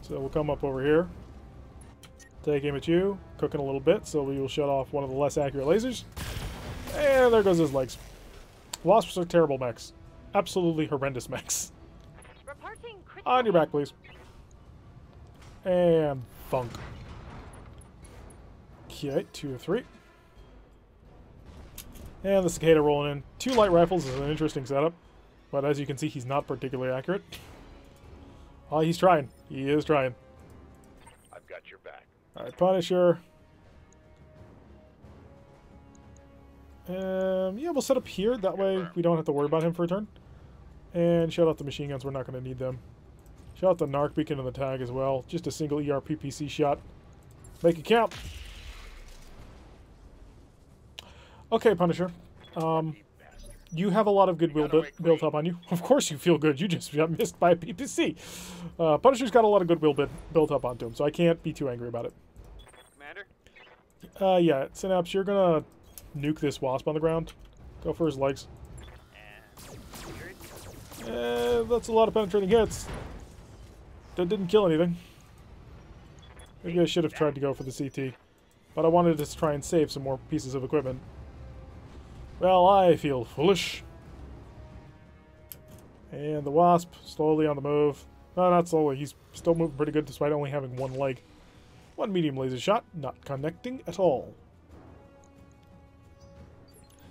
So we'll come up over here. Take aim at you. Cooking a little bit, so we will shut off one of the less accurate lasers. And there goes his legs. Wasps are terrible mechs. Absolutely horrendous mechs. Reporting critical. On your back, please. And thunk. Okay, 2 or 3. And the cicada rolling in. 2 light rifles is an interesting setup. But as you can see, he's not particularly accurate. Oh, he's trying. He is trying. I've got your back. Alright, Punisher. Yeah, we'll set up here. That way we don't have to worry about him for a turn. And shut out the machine guns. We're not going to need them. Shut out the Narc Beacon and the tag as well. Just a single ERPPC shot. Make it count. Okay, Punisher. You have a lot of goodwill built up on you. Of course you feel good. You just got missed by a PPC. Punisher's got a lot of goodwill built up onto him, so I can't be too angry about it. Commander? Yeah, Synapse, you're going to nuke this wasp on the ground. Go for his legs. That's a lot of penetrating hits. That didn't kill anything. Maybe I should have tried to go for the CT. But I wanted to try and save some more pieces of equipment. Well, I feel foolish. And the wasp, slowly on the move. No, not slowly. He's still moving pretty good despite only having 1 leg. 1 medium laser shot, not connecting at all.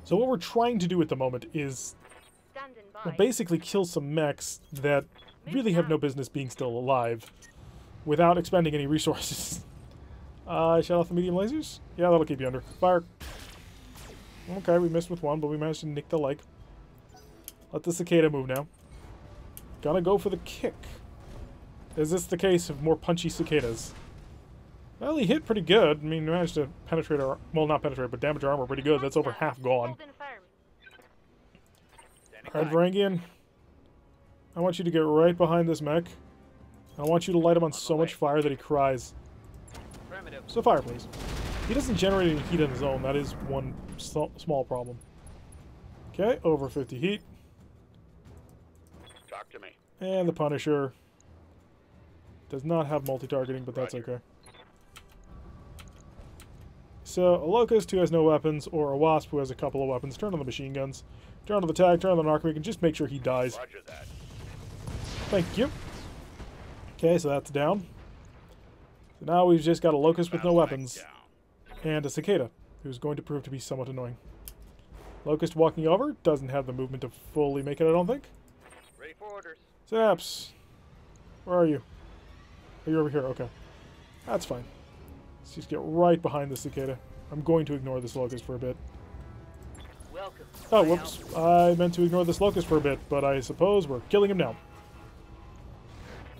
So what we're trying to do at the moment is basically kill some mechs that really have no business being still alive without expending any resources. Shut off the medium lasers? Yeah, that'll keep you under. Fire. Okay, we missed with 1, but we managed to nick the leg. Let the cicada move now. Gonna go for the kick. Is this the case of more punchy cicadas? Well, he hit pretty good. I mean, he managed to penetrate our... Well, not penetrate, but damage our armor pretty good. That's over half gone. Holding firm. Alright, Varangian. I want you to get right behind this mech. I want you to light him on so much fire that he cries. Affirmative. So fire, please. He doesn't generate any heat on his own. That is one small problem. Okay, over 50 heat. Talk to me. And the Punisher does not have multi-targeting, but that's okay. So, a Locust who has no weapons, or a Wasp who has a couple of weapons. Turn on the machine guns. Turn on the tag, turn on the Narcomic, and just make sure he dies. Roger that. Thank you. Okay, so that's down. So now we've just got a Locust with no weapons. And a Cicada, who's going to prove to be somewhat annoying. Locust walking over, doesn't have the movement to fully make it, I don't think. Ready for orders. Zaps! Where are you? Oh, you're over here, okay. That's fine. Let's just get right behind the Cicada. I'm going to ignore this Locust for a bit. Welcome. Oh, whoops. I meant to ignore this Locust for a bit, but I suppose we're killing him now.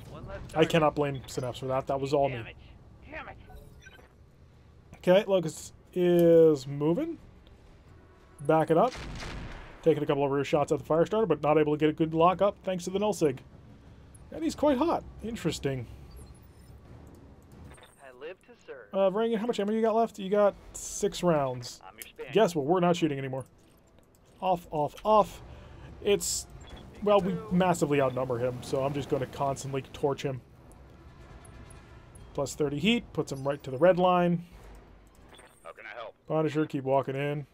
One less I target. cannot blame Synapse for that. That was all me. Damn it. Damn it. Okay, Locust is moving. Backing up. Taking a couple of rear shots at the fire starter, but not able to get a good lock up thanks to the nullsig. And he's quite hot. Interesting. I live to serve. Varangian, how much ammo you got left? You got 6 rounds. I'm your Spaniard. Guess what? We're not shooting anymore. Off, off, off. It's... Well, we massively outnumber him, so I'm just going to constantly torch him. Plus 30 heat. Puts him right to the red line. How can I help? Punisher, keep walking in.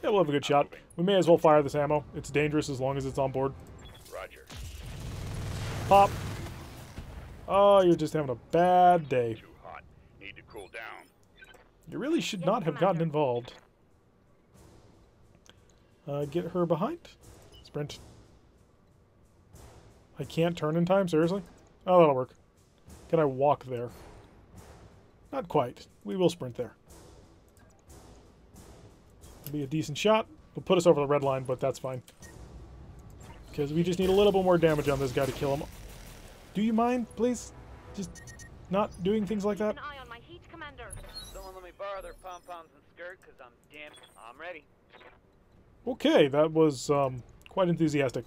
Yeah, we'll have a good shot. We may as well fire this ammo. It's dangerous as long as it's on board. Roger. Pop. Oh, you're just having a bad day. Too hot. Need to cool down. You really should Yes, not have gotten Commander. involved. Get her behind. Sprint. I can't turn in time? Seriously? Oh, that'll work. Can I walk there? Not quite. We will sprint there. It'll be a decent shot. It'll put us over the red line, but that's fine. Because we just need a little bit more damage on this guy to kill him. Do you mind, please? Just not doing things like that? Keep an eye on my heat, Commander. Someone let me borrow their pom-poms and skirt, because I'm ready. Okay, that was quite enthusiastic.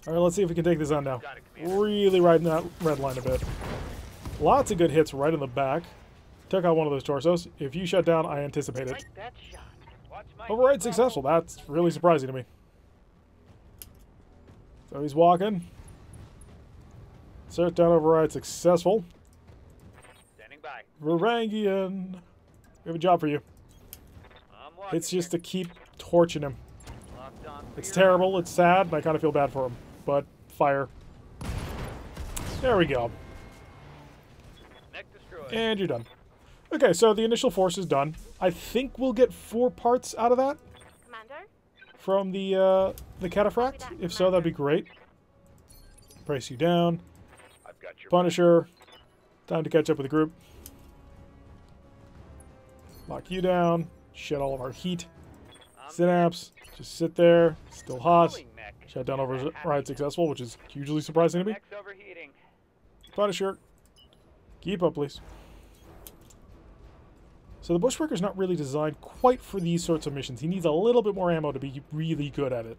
Alright, let's see if we can take this on now. Got it, Commander. Really riding that red line a bit. Lots of good hits right in the back. Took out one of those torsos. If you shut down, I anticipate it. Like that shot. Watch my Override heat successful. bubble. That's really surprising to me. So he's walking. Start down override successful. Standing by. Varangian. We have a job for you. I'm walking It's just here. to keep torching him. Locked on for It's your terrible, it's sad, and I kind of feel bad for him. But, fire. There we go. neck destroyed. And you're done. Okay, so the initial force is done. I think we'll get 4 parts out of that Commander? from the cataphract. If so, that'd be great. Brace you down. I've got your Punisher. Time to catch up with the group. Lock you down. Shed all of our heat. I'm Synapse. Just sit there. Still hot. cooling mech. Shut down override successful, which is hugely surprising to me. Mech's overheating. Punisher. Keep up, please. So the Bushwhacker's not really designed quite for these sorts of missions. He needs a little bit more ammo to be really good at it.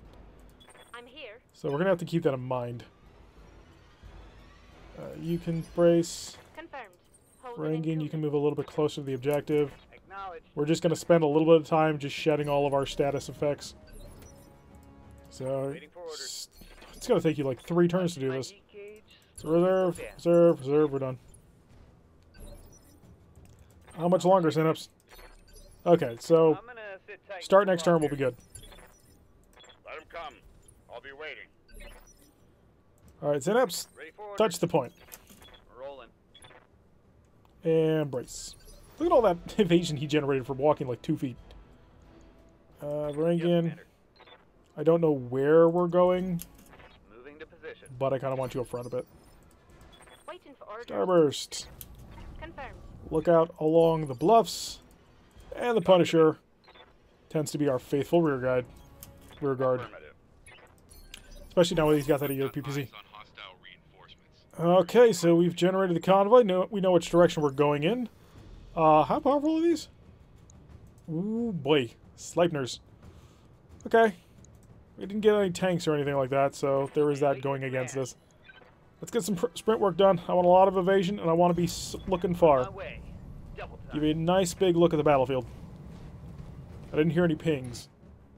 I'm here. So we're going to have to keep that in mind. You can brace. Confirmed. Holding Varangian, you can move a little bit closer to the objective. Acknowledged. We're just going to spend a little bit of time just shedding all of our status effects. So Waiting for orders. it's going to take you like 3 turns to do My this. heat gauge. So reserve, reserve, reserve, we're done. How much longer, Synapse? Okay, so I'm gonna sit tight. start next turn will be good. Let him come. I'll be waiting. Alright, Synapse, Ready for orders. touch the point. Rolling. And brace. Look at all that evasion he generated from walking like 2 feet. Varangian, Commander. I don't know where we're going, Moving to position. but I kind of want you up front a bit. Waiting for orders. Starburst. Confirmed. Look out along the bluffs. And the Punisher tends to be our faithful rear guard. Affirmative. Especially now that he's got that EO PPC. Eyes on hostile reinforcements. Okay, so we've generated the convoy. We know which direction we're going in. How powerful are these? Ooh, boy. Sleipners. Okay. We didn't get any tanks or anything like that, so there is that going against us. Let's get some sprint work done. I want a lot of evasion, and I want to be looking far. Give you a nice big look at the battlefield. I didn't hear any pings,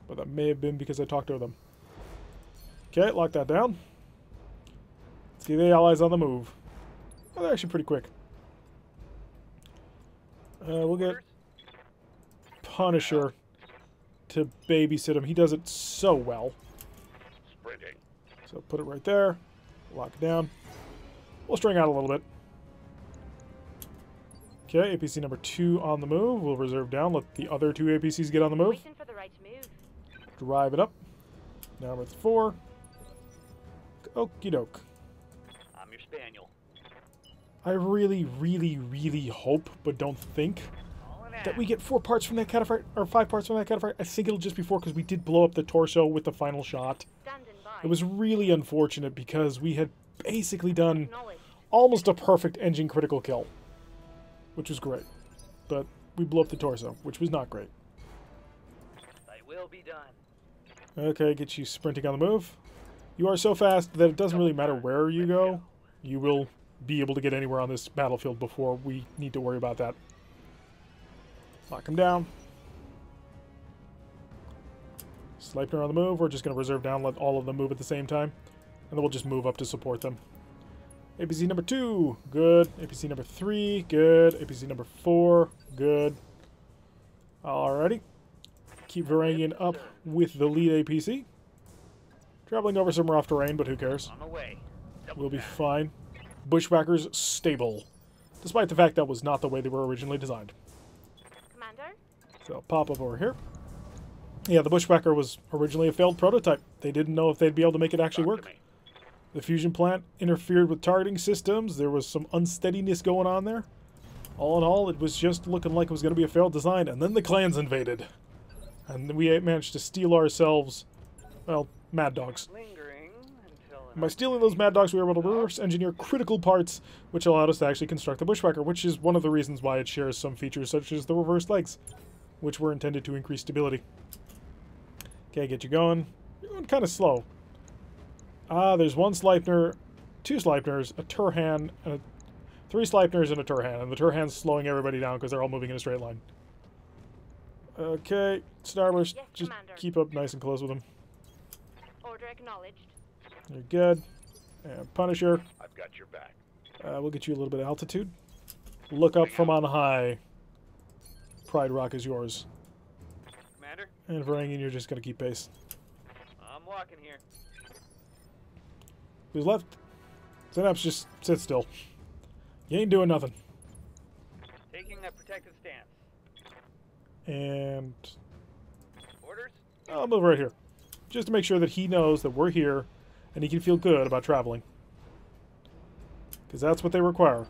but that may have been because I talked to them. Okay, lock that down. See the allies on the move. Oh, they're actually pretty quick. We'll get Punisher to babysit him. He does it so well. So put it right there. Lock it down. We'll string out a little bit. Okay, APC number 2 on the move. We'll reserve down. Let the other 2 APCs get on the move. Waiting for the right move. Drive it up. Number 4. Okie doke. I'm your spaniel. I really, really, really hope, but don't think, that we get 4 parts from that cataphract, or 5 parts from that cataphract. I think it'll just be 4 because we did blow up the torso with the final shot. Standing by. It was really unfortunate because we had basically done almost a perfect engine critical kill, which was great. But we blew up the torso, which was not great. I will be done. Okay, get you sprinting on the move. You are so fast that it doesn't really matter where you go. You will be able to get anywhere on this battlefield before we need to worry about that. Lock him down. Sleipner on the move. We're just going to reserve down, let all of them move at the same time. And then we'll just move up to support them. APC number 2, good. APC number 3, good. APC number 4, good. Alrighty. Keep Varangian up with the lead APC. Traveling over some rough terrain, but who cares? On the way. We'll be fine. Bushwhackers stable. Despite the fact that was not the way they were originally designed. Commander? So pop up over here. Yeah, the Bushwhacker was originally a failed prototype. They didn't know if they'd be able to make it actually work. The fusion plant interfered with targeting systems. There was some unsteadiness going on there. All in all, it was just looking like it was going to be a failed design. And then the clans invaded. And we managed to steal ourselves, well, Mad Dogs. Lingering until And by stealing those Mad Dogs, we were able to reverse engineer critical parts, which allowed us to actually construct the Bushwhacker, which is one of the reasons why it shares some features such as the reverse legs, which were intended to increase stability. Okay, get you going. You're going kind of slow. There's 1 Sleipner, 2 Sleipners, a Turhan, and 3 Sleipners and a Turhan. And the Turhan's slowing everybody down because they're all moving in a straight line. Okay, Starburst, Yes, just Commander. keep up nice and close with them. Order acknowledged. You're good. And Punisher, I've got your back. we'll get you a little bit of altitude. Look up from on high. Pride Rock is yours. Commander, And Varangian, you're just going to keep pace. I'm walking here. Who's left? Synapse, just sit still. You ain't doing nothing. Taking a protective stance. And Orders? I'll move right here. Just to make sure that he knows that we're here and he can feel good about traveling. Because that's what they require.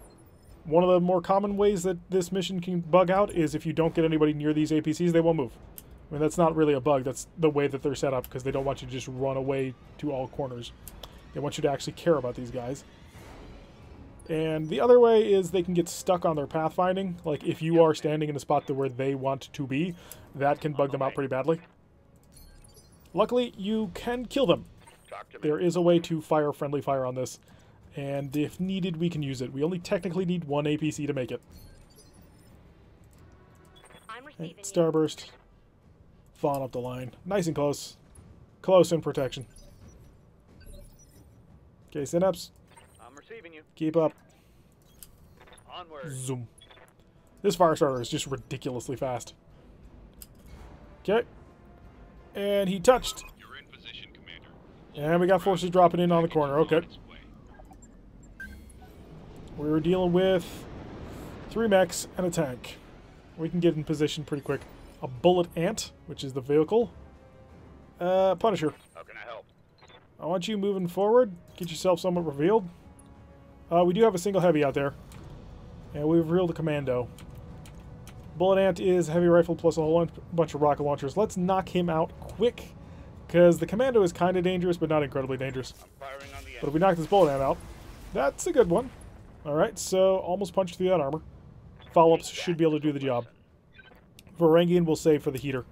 One of the more common ways that this mission can bug out is if you don't get anybody near these APCs, they won't move. I mean, that's not really a bug. That's the way that they're set up because they don't want you to just run away to all corners. They want you to actually care about these guys. And the other way is they can get stuck on their pathfinding. Like, if you are standing in a spot where they want to be, that can bug them out pretty badly. Luckily, you can kill them. There is a way to fire friendly fire on this. And if needed, we can use it. We only technically need 1 APC to make it. I'm receiving you. Starburst. Fawn up the line. Nice and close. Close in protection. Okay, Synapse. I'm receiving you. Keep up. Onward. Zoom. This fire starter is just ridiculously fast. Okay. And he touched. You're in position, Commander. And we got forces dropping in on the corner. Okay. We were dealing with 3 mechs and a tank. We can get in position pretty quick. A bullet ant, which is the vehicle. Punisher. How can I help? I want you moving forward. Get yourself somewhat revealed. We do have a single heavy out there. And we've revealed a commando. Bullet ant is a heavy rifle plus a whole bunch of rocket launchers. Let's knock him out quick. Because the commando is kind of dangerous, but not incredibly dangerous. I'm firing on the But if we knock this bullet ant out, That's a good one. Alright, so almost punched through that armor. Follow-ups should be able to do the job. Varangian will save for the heater.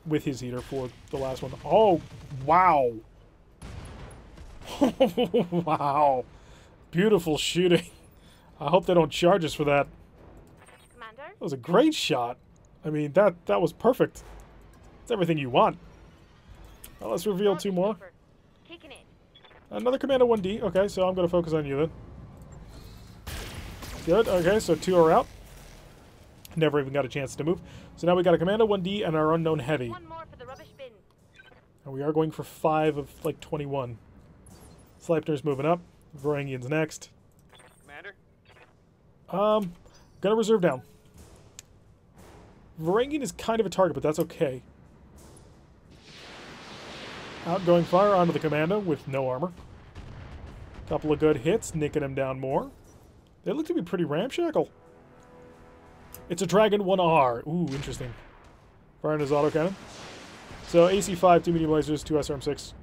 With his heater for the last one. Oh, wow. Wow. Beautiful shooting. I hope they don't charge us for that. Commander? That was a great shot. I mean, that was perfect. It's everything you want. Well, let's reveal two more. Kicking it. Another Commando 1D. Okay, so I'm going to focus on you then. Good. Okay, so 2 are out. Never even got a chance to move. So now we got a Commando 1D and our Unknown Heavy. One more for the rubbish bin. And we are going for 5 of, like, 21. Sleipner's moving up. Varangian's next. Commander? Gonna reserve down. Varangian is kind of a target, but that's okay. Outgoing fire onto the Commando with no armor. Couple of good hits, nicking him down more. They look to be pretty ramshackle. It's a Dragon 1R. Ooh, interesting. Firing his autocannon. So AC 5, 2 medium lasers, 2 SRM6.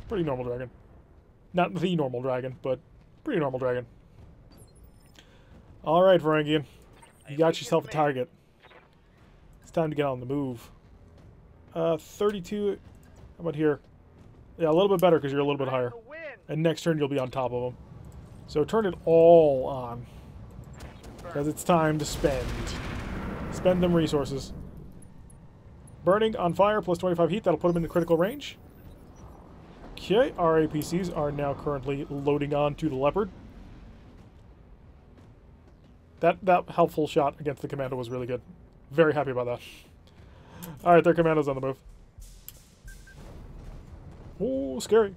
Pretty normal dragon. Not the normal dragon, but pretty normal dragon. Alright, Varangian. You got yourself a target. It's time to get on the move. 32. How about here? Yeah, a little bit better because you're a little bit higher. And next turn you'll be on top of them. So turn it all on. Because it's time to spend. Spend them resources. Burning on fire plus 25 heat. That'll put them into critical range. Okay, our APCs are now currently loading on to the Leopard. That helpful shot against the Commando was really good. Very happy about that. Alright, their Commando's on the move. Ooh, scary.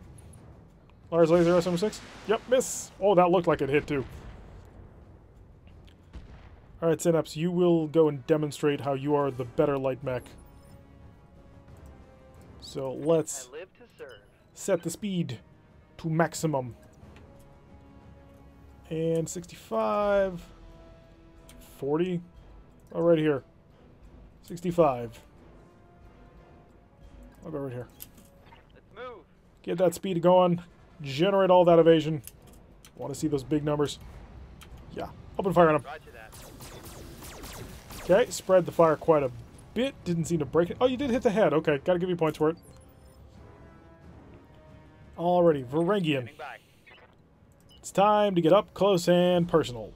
Lars Laser SM6. Yep, miss. Oh, that looked like it hit too. Alright, Synapse, you will go and demonstrate how you are the better light mech. So let's I live to serve. set the speed to maximum. And 65. 40. Oh, right here. 65. I'll go right here. Let's move. Get that speed going. Generate all that evasion. Want to see those big numbers. Yeah. Open fire on him. Roger that. Okay. Spread the fire quite a bit. Didn't seem to break it. Oh, you did hit the head. Okay. Gotta give you points for it. Alrighty. Varangian. Standing by. It's time to get up close and personal.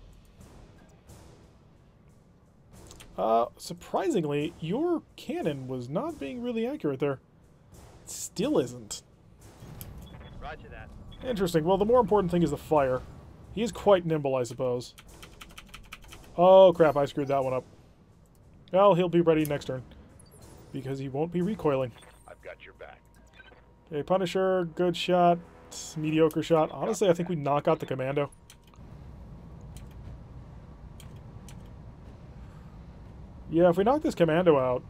Surprisingly, your cannon was not being really accurate there. It still isn't. Roger that. Interesting. Well, the more important thing is the fire. He is quite nimble, I suppose. Oh, crap. I screwed that one up. Well, he'll be ready next turn. Because he won't be recoiling. I've got your back. Okay, Punisher, good shot. Mediocre shot. Honestly, I think we knock out the Commando. Yeah, if we knock this Commando out,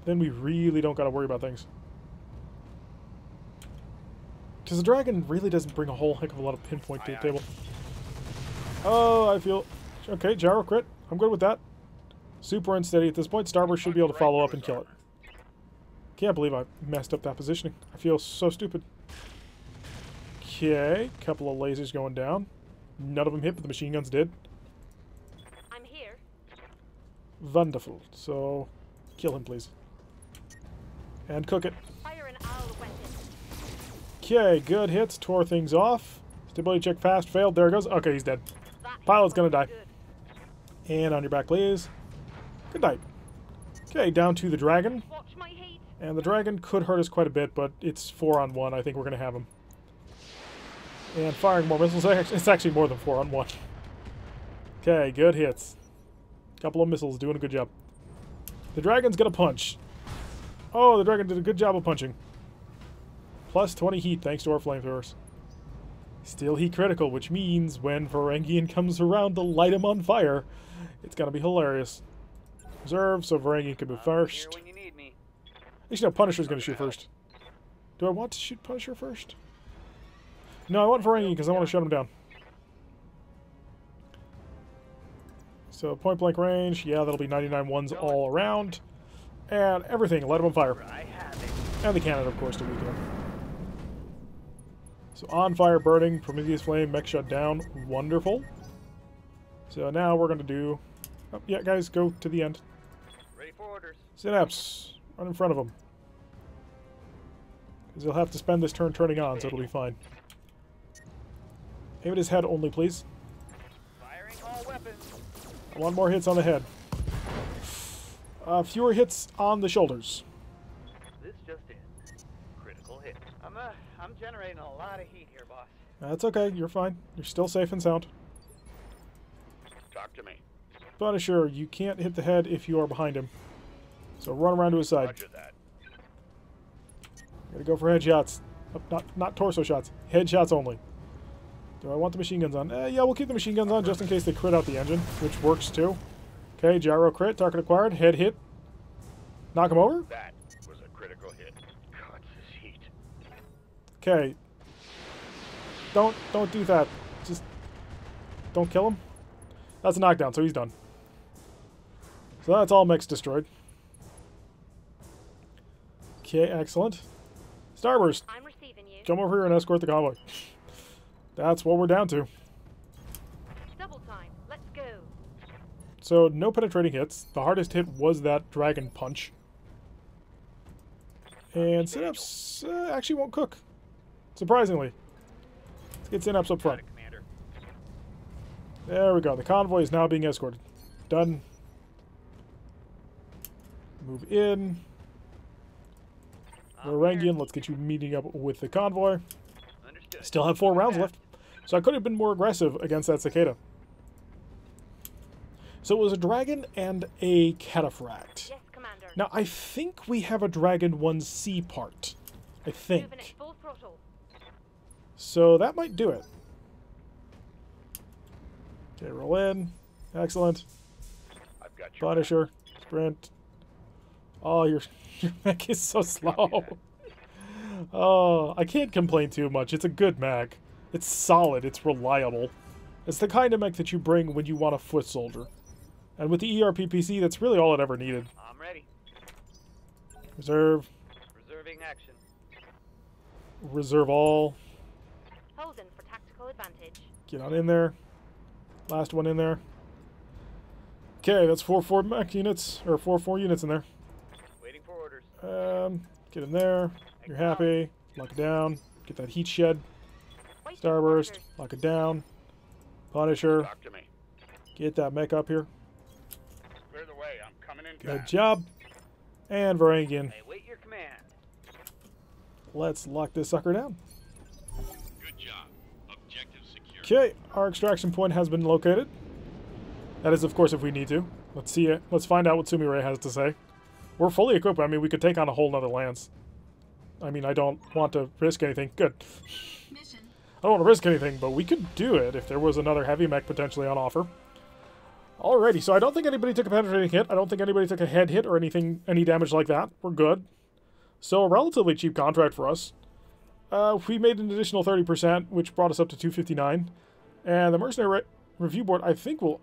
then we really don't got to worry about things. Because the Dragon really doesn't bring a whole heck of a lot of pinpoint to the table. Oh, I feel... Okay, Gyro crit. I'm good with that. Super unsteady at this point. Starburst should be able to follow up and kill it. Can't believe I messed up that positioning. I feel so stupid. Okay, couple of lasers going down. None of them hit, but the machine guns did. I'm here. Wonderful. So, kill him, please. And cook it. Fire an owl weapon. Okay, good hits. Tore things off. Stability check fast. Failed. There it goes. Okay, he's dead. That Pilot's is gonna die. good. And on your back, please. Good night. Okay, down to the Dragon. Watch my heat. And the Dragon could hurt us quite a bit, but it's 4-on-1. I think we're going to have him. And firing more missiles. It's actually more than 4-on-1. Okay, good hits. Couple of missiles, doing a good job. The Dragon's going to punch. Oh, the Dragon did a good job of punching. Plus 20 heat thanks to our flamethrowers. Still heat critical, which means when Varangian comes around to light him on fire, it's going to be hilarious. Reserve, so Varangian can move Here first. when you need me. Actually, no, Punisher's going to shoot first. Do I want to shoot Punisher first? No, I want Varangian because I want to shut him down. So, point blank range. Yeah, that'll be 99 ones all around. And everything, light him on fire. I have it. And the cannon, of course, to weaken him. So on fire, burning, Prometheus flame, mech shut down. Wonderful. So now we're going to do... Oh, yeah, guys, go to the end. Ready for orders. Synapse, run in front of him. Because he'll have to spend this turn turning on, so it'll be fine. Aim at his head only, please. Firing all weapons. I want more hits on the head. Fewer hits on the shoulders. This just in. Critical hit. I'm generating a lot of heat here, boss. That's okay, you're fine. You're still safe and sound. Talk to me. Punisher, you can't hit the head if you are behind him. So run around to his side. Roger that. Gotta go for headshots. Not torso shots. Headshots only. Do I want the machine guns on? Yeah, we'll keep the machine guns on just in case they crit out the engine, which works too. Okay, gyro crit, target acquired, head hit. Knock him over? That was a critical hit. Cuts his heat. Okay. Don't do that. Just don't kill him. That's a knockdown, so he's done. So that's all mechs destroyed. Okay, excellent. Starburst, I'm receiving you. come over here and escort the convoy. That's what we're down to. Double time. Let's go. So, no penetrating hits. The hardest hit was that dragon punch. And Synapse actually won't cook. Surprisingly. Let's get Synapse up front. Got it, Commander. There we go. The convoy is now being escorted. Done. Move in. Varangian, let's get you meeting up with the convoy. Understood. Still have 4 rounds left. So I could have been more aggressive against that cicada. So it was a dragon and a cataphract. Yes, Commander. Now, I think we have a Dragon 1C part. I think. Moving at full throttle. So that might do it. Okay, roll in. Excellent. I've got your Punisher. Sprint. Oh, your mech is so slow. Oh, I can't complain too much. It's a good mech. It's solid. It's reliable. It's the kind of mech that you bring when you want a foot soldier. And with the ERPPC, that's really all it ever needed. I'm ready. Reserve. Reserving action. Reserve all. Holden for tactical advantage. Get on in there. Last one in there. Okay, that's 4 mech units, or 4 units in there. Waiting for orders. Get in there. You're happy. Lock it down. Get that heat shed. Waiting for Starburst. orders. Lock it down. Punisher. Talk to me. Get that mech up here. Clear the way. I'm coming in Good fast. job. And Varangian. I await your command. Let's lock this sucker down. Good job. Objective secure. Okay, our extraction point has been located. That is, of course, if we need to. Let's see it. Let's find out what Sumire has to say. We're fully equipped. I mean, we could take on a whole nother lance. I mean, I don't want to risk anything. Good. Mission. I don't want to risk anything, but we could do it if there was another heavy mech potentially on offer. Alrighty, so I don't think anybody took a penetrating hit. I don't think anybody took a head hit or any damage like that. We're good. So a relatively cheap contract for us. We made an additional 30%, which brought us up to 259. And the Mercenary Review Board, I think, will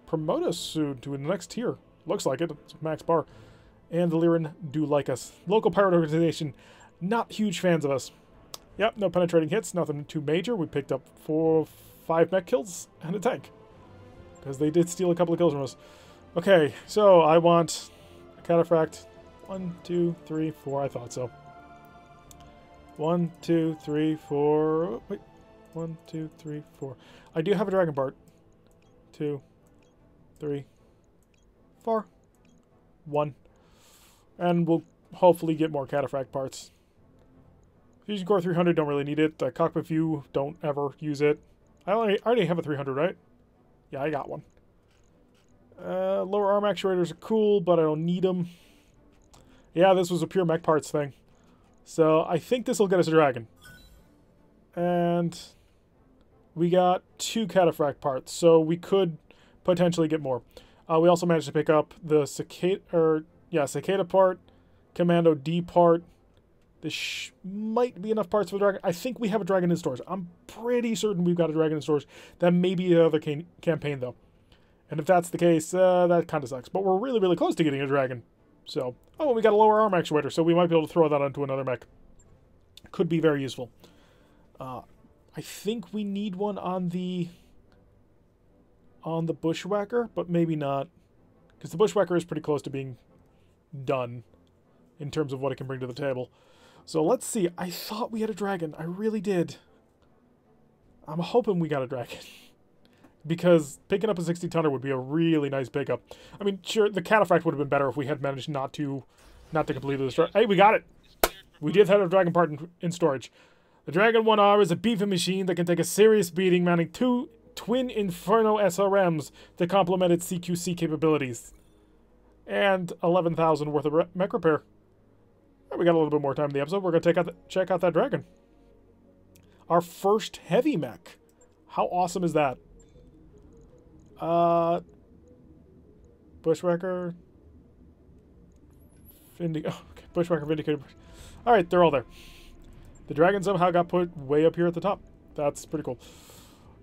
promote us soon to the next tier. Looks like it. It's max bar. And the Lyran do like us. Local pirate organization, not huge fans of us. Yep, no penetrating hits, nothing too major. We picked up 5 mech kills and a tank. Because they did steal a couple of kills from us. Okay, so I want a cataphract. 1, 2, 3, 4. I thought so. 1, 2, 3, 4. Wait. 1, 2, 3, 4. I do have a dragon part. 2, 3, 4. 1. And we'll hopefully get more cataphract parts. Fusion Core 300, don't really need it. Cockpit View, don't ever use it. I already have a 300, right? Yeah, I got one. Lower arm actuators are cool, but I don't need them. Yeah, this was a pure mech parts thing. So I think this will get us a dragon. And we got 2 cataphract parts, so we could potentially get more. We also managed to pick up the cicada part, Commando D part. This might be enough parts for the dragon. I think we have a dragon in stores. I'm pretty certain we've got a dragon in stores. That may be the other campaign, though. And if that's the case, that kind of sucks. But we're really, really close to getting a dragon. So, oh, we got a lower arm actuator, so we might be able to throw that onto another mech. Could be very useful. I think we need one on the Bushwhacker, but maybe not. Because the Bushwhacker is pretty close to being done in terms of what it can bring to the table. So let's see. I thought we had a dragon. I really did. I'm hoping we got a dragon. Because picking up a 60-tonner would be a really nice pickup. I mean, sure, the Cataphract would have been better if we had managed not to completely destroy. Hey, we got it! We did have a dragon part in storage. The Dragon 1R is a beefy machine that can take a serious beating, mounting 2 twin Inferno SRMs to complement its CQC capabilities. And 11,000 worth of mech repair. Right, we got a little bit more time in the episode. We're going to check out that dragon. Our first heavy mech. How awesome is that? Bushwhacker. Okay. Bushwhacker, Vindicator. Alright, they're all there. The dragon somehow got put way up here at the top. That's pretty cool.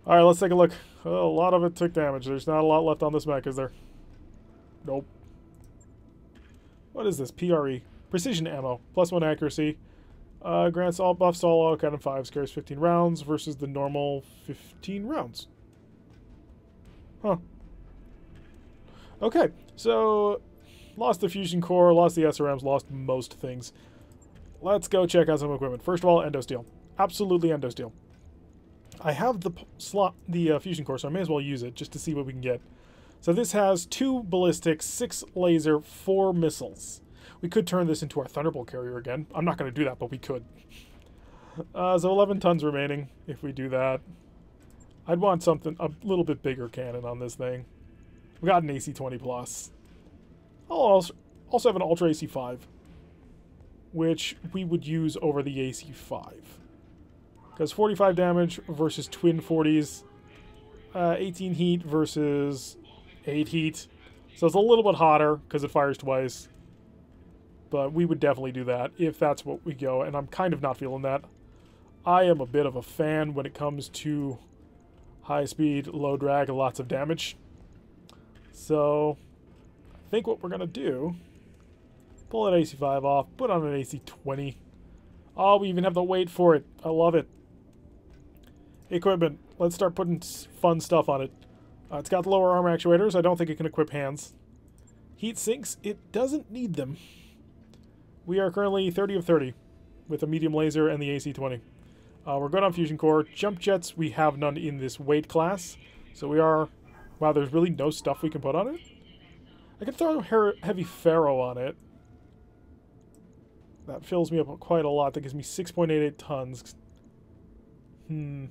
Alright, let's take a look. Oh, a lot of it took damage. There's not a lot left on this mech, is there? Nope. What is this? PRE. Precision ammo. +1 accuracy. Grants all buffs, all auto cannon 5. Carries 15 rounds versus the normal 15 rounds. Huh. Okay, so lost the fusion core, lost the SRMs, lost most things. Let's go check out some equipment. First of all, endosteel. Absolutely endosteel. I have the fusion core, so I may as well use it just to see what we can get. So this has 2 ballistic, 6 laser, 4 missiles. We could turn this into our Thunderbolt carrier again. I'm not going to do that, but we could. So 11 tons remaining if we do that. I'd want something, a little bit bigger cannon on this thing. We got an AC-20 plus. I'll also have an Ultra AC-5, which we would use over the AC-5. Because 45 damage versus twin 40s, 18 heat versus 8 heat. So it's a little bit hotter because it fires twice. But we would definitely do that if that's what we go, and I'm kind of not feeling that. I am a bit of a fan when it comes to high speed, low drag, and lots of damage. So I think what we're going to do, pull that AC-5 off, put on an AC-20. Oh, we even have the weight for it. I love it. Equipment. Let's start putting fun stuff on it. It's got the lower armor actuators. I don't think it can equip hands. Heat sinks. It doesn't need them. We are currently 30 of 30 with a medium laser and the AC-20. We're good on fusion core. Jump jets, we have none in this weight class. So we are... Wow, there's really no stuff we can put on it? I could throw heavy ferro on it. That fills me up quite a lot. That gives me 6.88 tons. I'm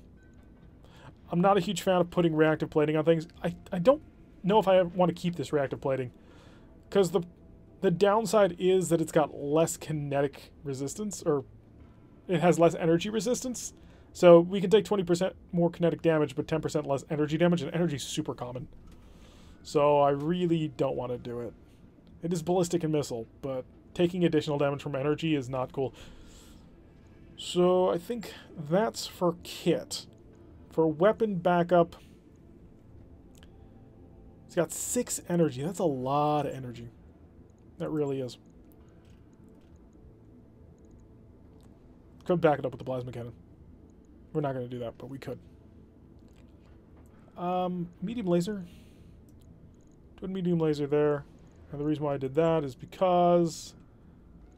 not a huge fan of putting reactive plating on things. I don't know if I want to keep this reactive plating. Because the downside is that it's got less kinetic resistance, or it has less energy resistance. So we can take 20% more kinetic damage, but 10% less energy damage, and energy is super common. So I really don't want to do it. It is ballistic and missile, but taking additional damage from energy is not cool. So I think that's for kit. For weapon backup, it's got 6 energy. That's a lot of energy. That really is. Could back it up with the plasma cannon. We're not going to do that, but we could. Medium laser. Twin medium laser there. And the reason why I did that is because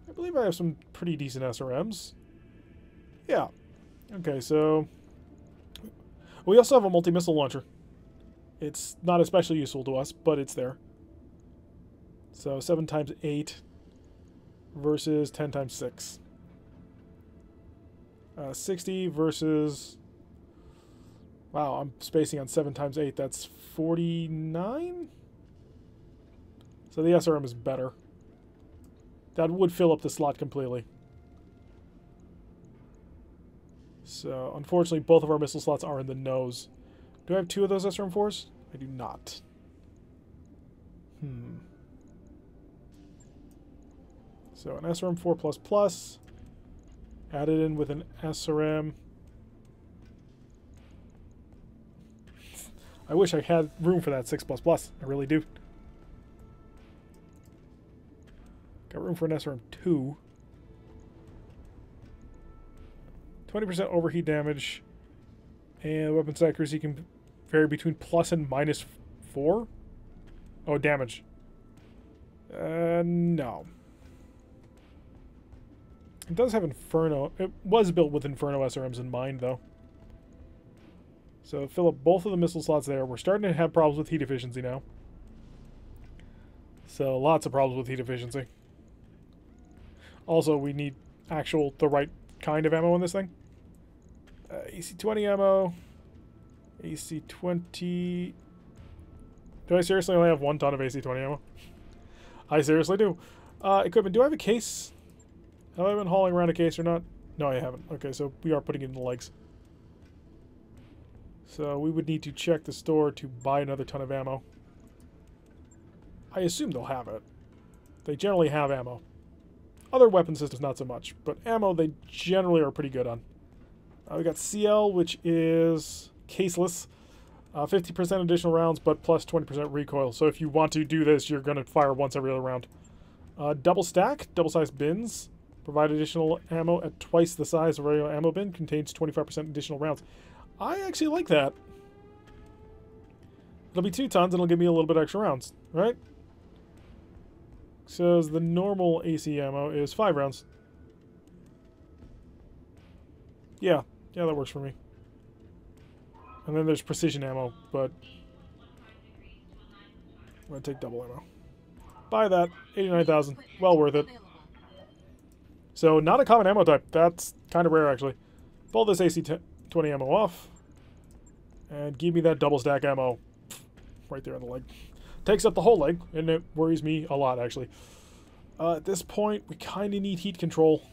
I believe I have some pretty decent SRMs. Yeah. Okay, so we also have a multi-missile launcher. It's not especially useful to us, but it's there. So 7 times 8 versus 10 times 6. 60 versus... Wow, I'm spacing on 7 times 8. That's 49? So the SRM is better. That would fill up the slot completely. So, unfortunately, both of our missile slots are in the nose. Do I have 2 of those SRM-4s? I do not. So, an SRM-4++. Added in with an SRM. I wish I had room for that 6++. I really do. Got room for an SRM-2. 20% overheat damage. And weapons accuracy can vary between plus and minus 4. Oh, damage. No. It does have Inferno. It was built with Inferno SRMs in mind, though. So fill up both of the missile slots there. We're starting to have problems with heat efficiency now. So lots of problems with heat efficiency. Also, we need the right kind of ammo in this thing. AC-20 ammo. AC-20... Do I seriously only have 1 ton of AC-20 ammo? I seriously do. Equipment. Do I have a case? Have I been hauling around a case or not? No, I haven't. Okay, so we are putting it in the legs. So we would need to check the store to buy another ton of ammo. I assume they'll have it. They generally have ammo. Other weapon systems, not so much. But ammo, they generally are pretty good on. We got CL, which is caseless. 50% additional rounds, but plus 20% recoil. So if you want to do this, you're going to fire once every other round. Double stack, double-sized bins. Provide additional ammo at twice the size of a regular ammo bin. Contains 25% additional rounds. I actually like that. It'll be 2 tons and it'll give me a little bit extra rounds, right? Says the normal AC ammo is 5 rounds. Yeah, that works for me. And then there's precision ammo, but I'm going to take double ammo. Buy that. 89,000. Well worth it. So, not a common ammo type. That's kind of rare, actually. Pull this AC-20 ammo off. And give me that double stack ammo. Right there on the leg. Takes up the whole leg, and it worries me a lot, actually. At this point, we kind of need heat control.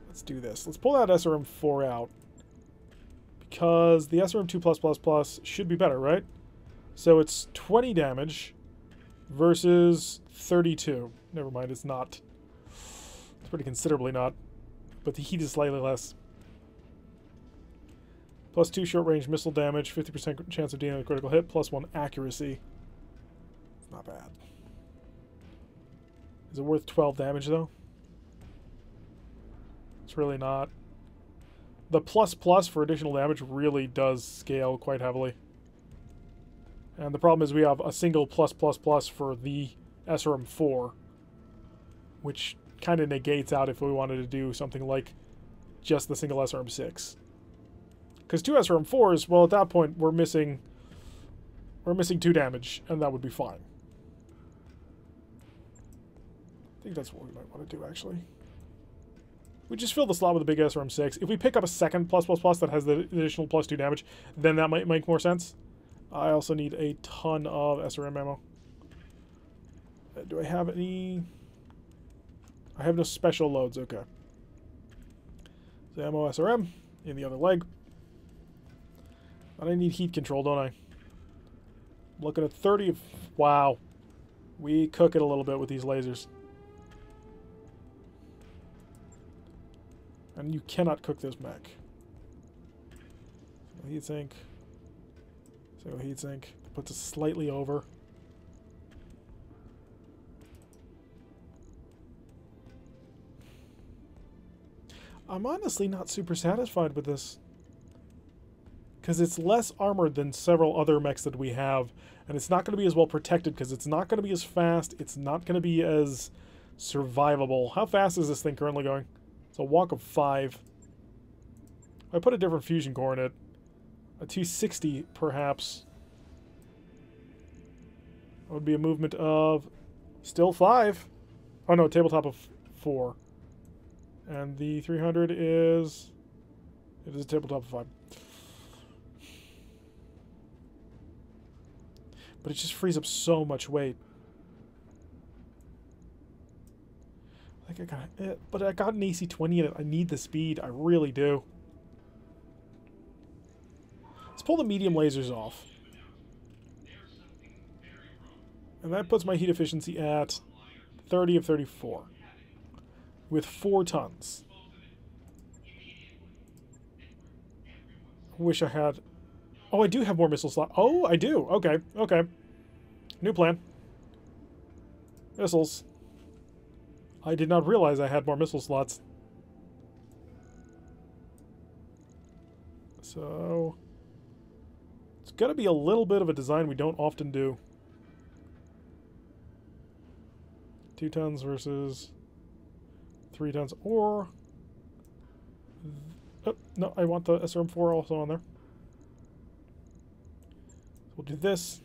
Let's do this. Let's pull that SRM-4 out. Because the SRM-2+++ should be better, right? So it's 20 damage versus 32. Never mind, it's not. It's pretty considerably not. But the heat is slightly less. Plus 2 short-range missile damage, 50% chance of dealing a critical hit, plus 1 accuracy. It's not bad. Is it worth 12 damage, though? It's really not. The plus for additional damage really does scale quite heavily. And the problem is we have a single plus for the SRM-4, which kind of negates out if we wanted to do something like just the single SRM-6. Because 2 SRM-4s, well, at that point, we're missing 2 damage, and that would be fine. I think that's what we might want to do, actually. We just fill the slot with a big SRM-6. If we pick up a second plus that has the additional plus 2 damage, then that might make more sense. I also need a ton of SRM ammo. Do I have any... I have no special loads, okay. So ammo SRM in the other leg. And I need heat control, don't I? I'm looking at 30 of... Wow. We cook it a little bit with these lasers. And you cannot cook this mech. Heatsink. Single heatsink. Puts it slightly over. I'm honestly not super satisfied with this. Because it's less armored than several other mechs that we have. And it's not going to be as well protected because it's not going to be as fast. It's not going to be as survivable. How fast is this thing currently going? It's a walk of 5. I put a different fusion core in it. A 260, perhaps. That would be a movement of still 5. Oh no, tabletop of 4. And the 300 is... It is a tabletop of 5. But it just frees up so much weight. I think I got it, but I got an AC-20 in it. I need the speed. I really do. Let's pull the medium lasers off. And that puts my heat efficiency at 30 of 34. With 4 tons. Wish I had... Oh, I do have more missile slots. Oh, I do. Okay, okay. New plan. Missiles. I did not realize I had more missile slots. So it's going to be a little bit of a design we don't often do. 2 tons versus 3 tons, or... Oh, no, I want the SRM-4 also on there. We'll do this.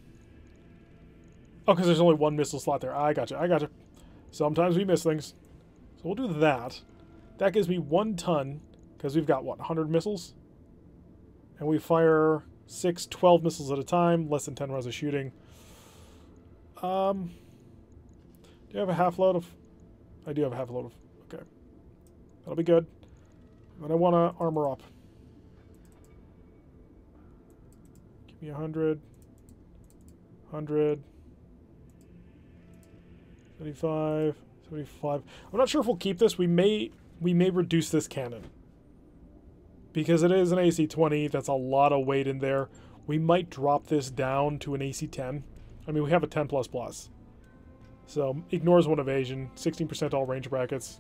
Oh, because there's only 1 missile slot there. I gotcha, I gotcha. Sometimes we miss things. So we'll do that. That gives me 1 ton, because we've got, what, 100 missiles? And we fire 12 missiles at a time, less than 10 rounds of shooting. Do you have a half load of... I do have a half load of... Okay. That'll be good. But I want to armor up. Give me 100. 100. 75. 75. I'm not sure if we'll keep this. We may reduce this cannon. Because it is an AC-20. That's a lot of weight in there. We might drop this down to an AC-10. I mean, we have a 10++. So, ignores 1 evasion, 16% all range brackets,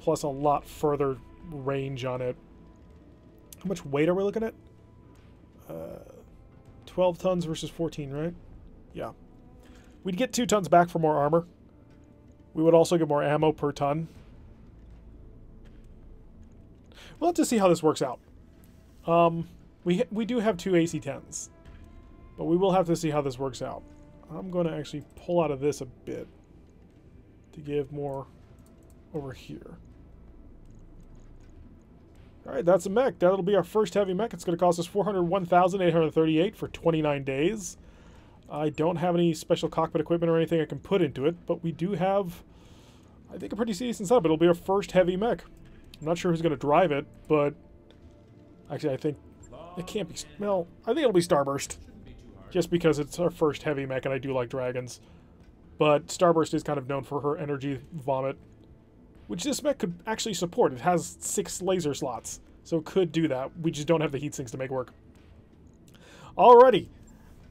plus a lot further range on it. How much weight are we looking at? 12 tons versus 14, right? Yeah. We'd get 2 tons back for more armor. We would also get more ammo per ton. We'll have to see how this works out. We do have 2 AC-10s, but we will have to see how this works out. I'm going to actually pull out of this a bit to give more over here. Alright, that's a mech. That'll be our first heavy mech. It's going to cost us 401,838 for 29 days. I don't have any special cockpit equipment or anything I can put into it, but we do have, I think, a pretty decent setup. It'll be our first heavy mech. I'm not sure who's going to drive it, but actually I think it can't be, well, I think it'll be Starburst. Just because it's our first heavy mech, and I do like dragons. But Starburst is kind of known for her energy vomit, which this mech could actually support. It has 6 laser slots, so it could do that. We just don't have the heat sinks to make work. Alrighty.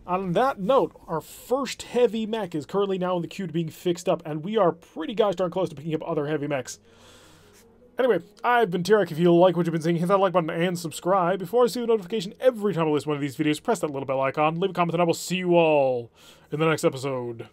On that note, our first heavy mech is currently now in the queue to being fixed up, and we are pretty gosh darn close to picking up other heavy mechs. Anyway, I've been Tarek. If you like what you've been seeing, hit that like button and subscribe. Before I see the notification every time I list one of these videos, press that little bell icon, leave a comment, and I will see you all in the next episode.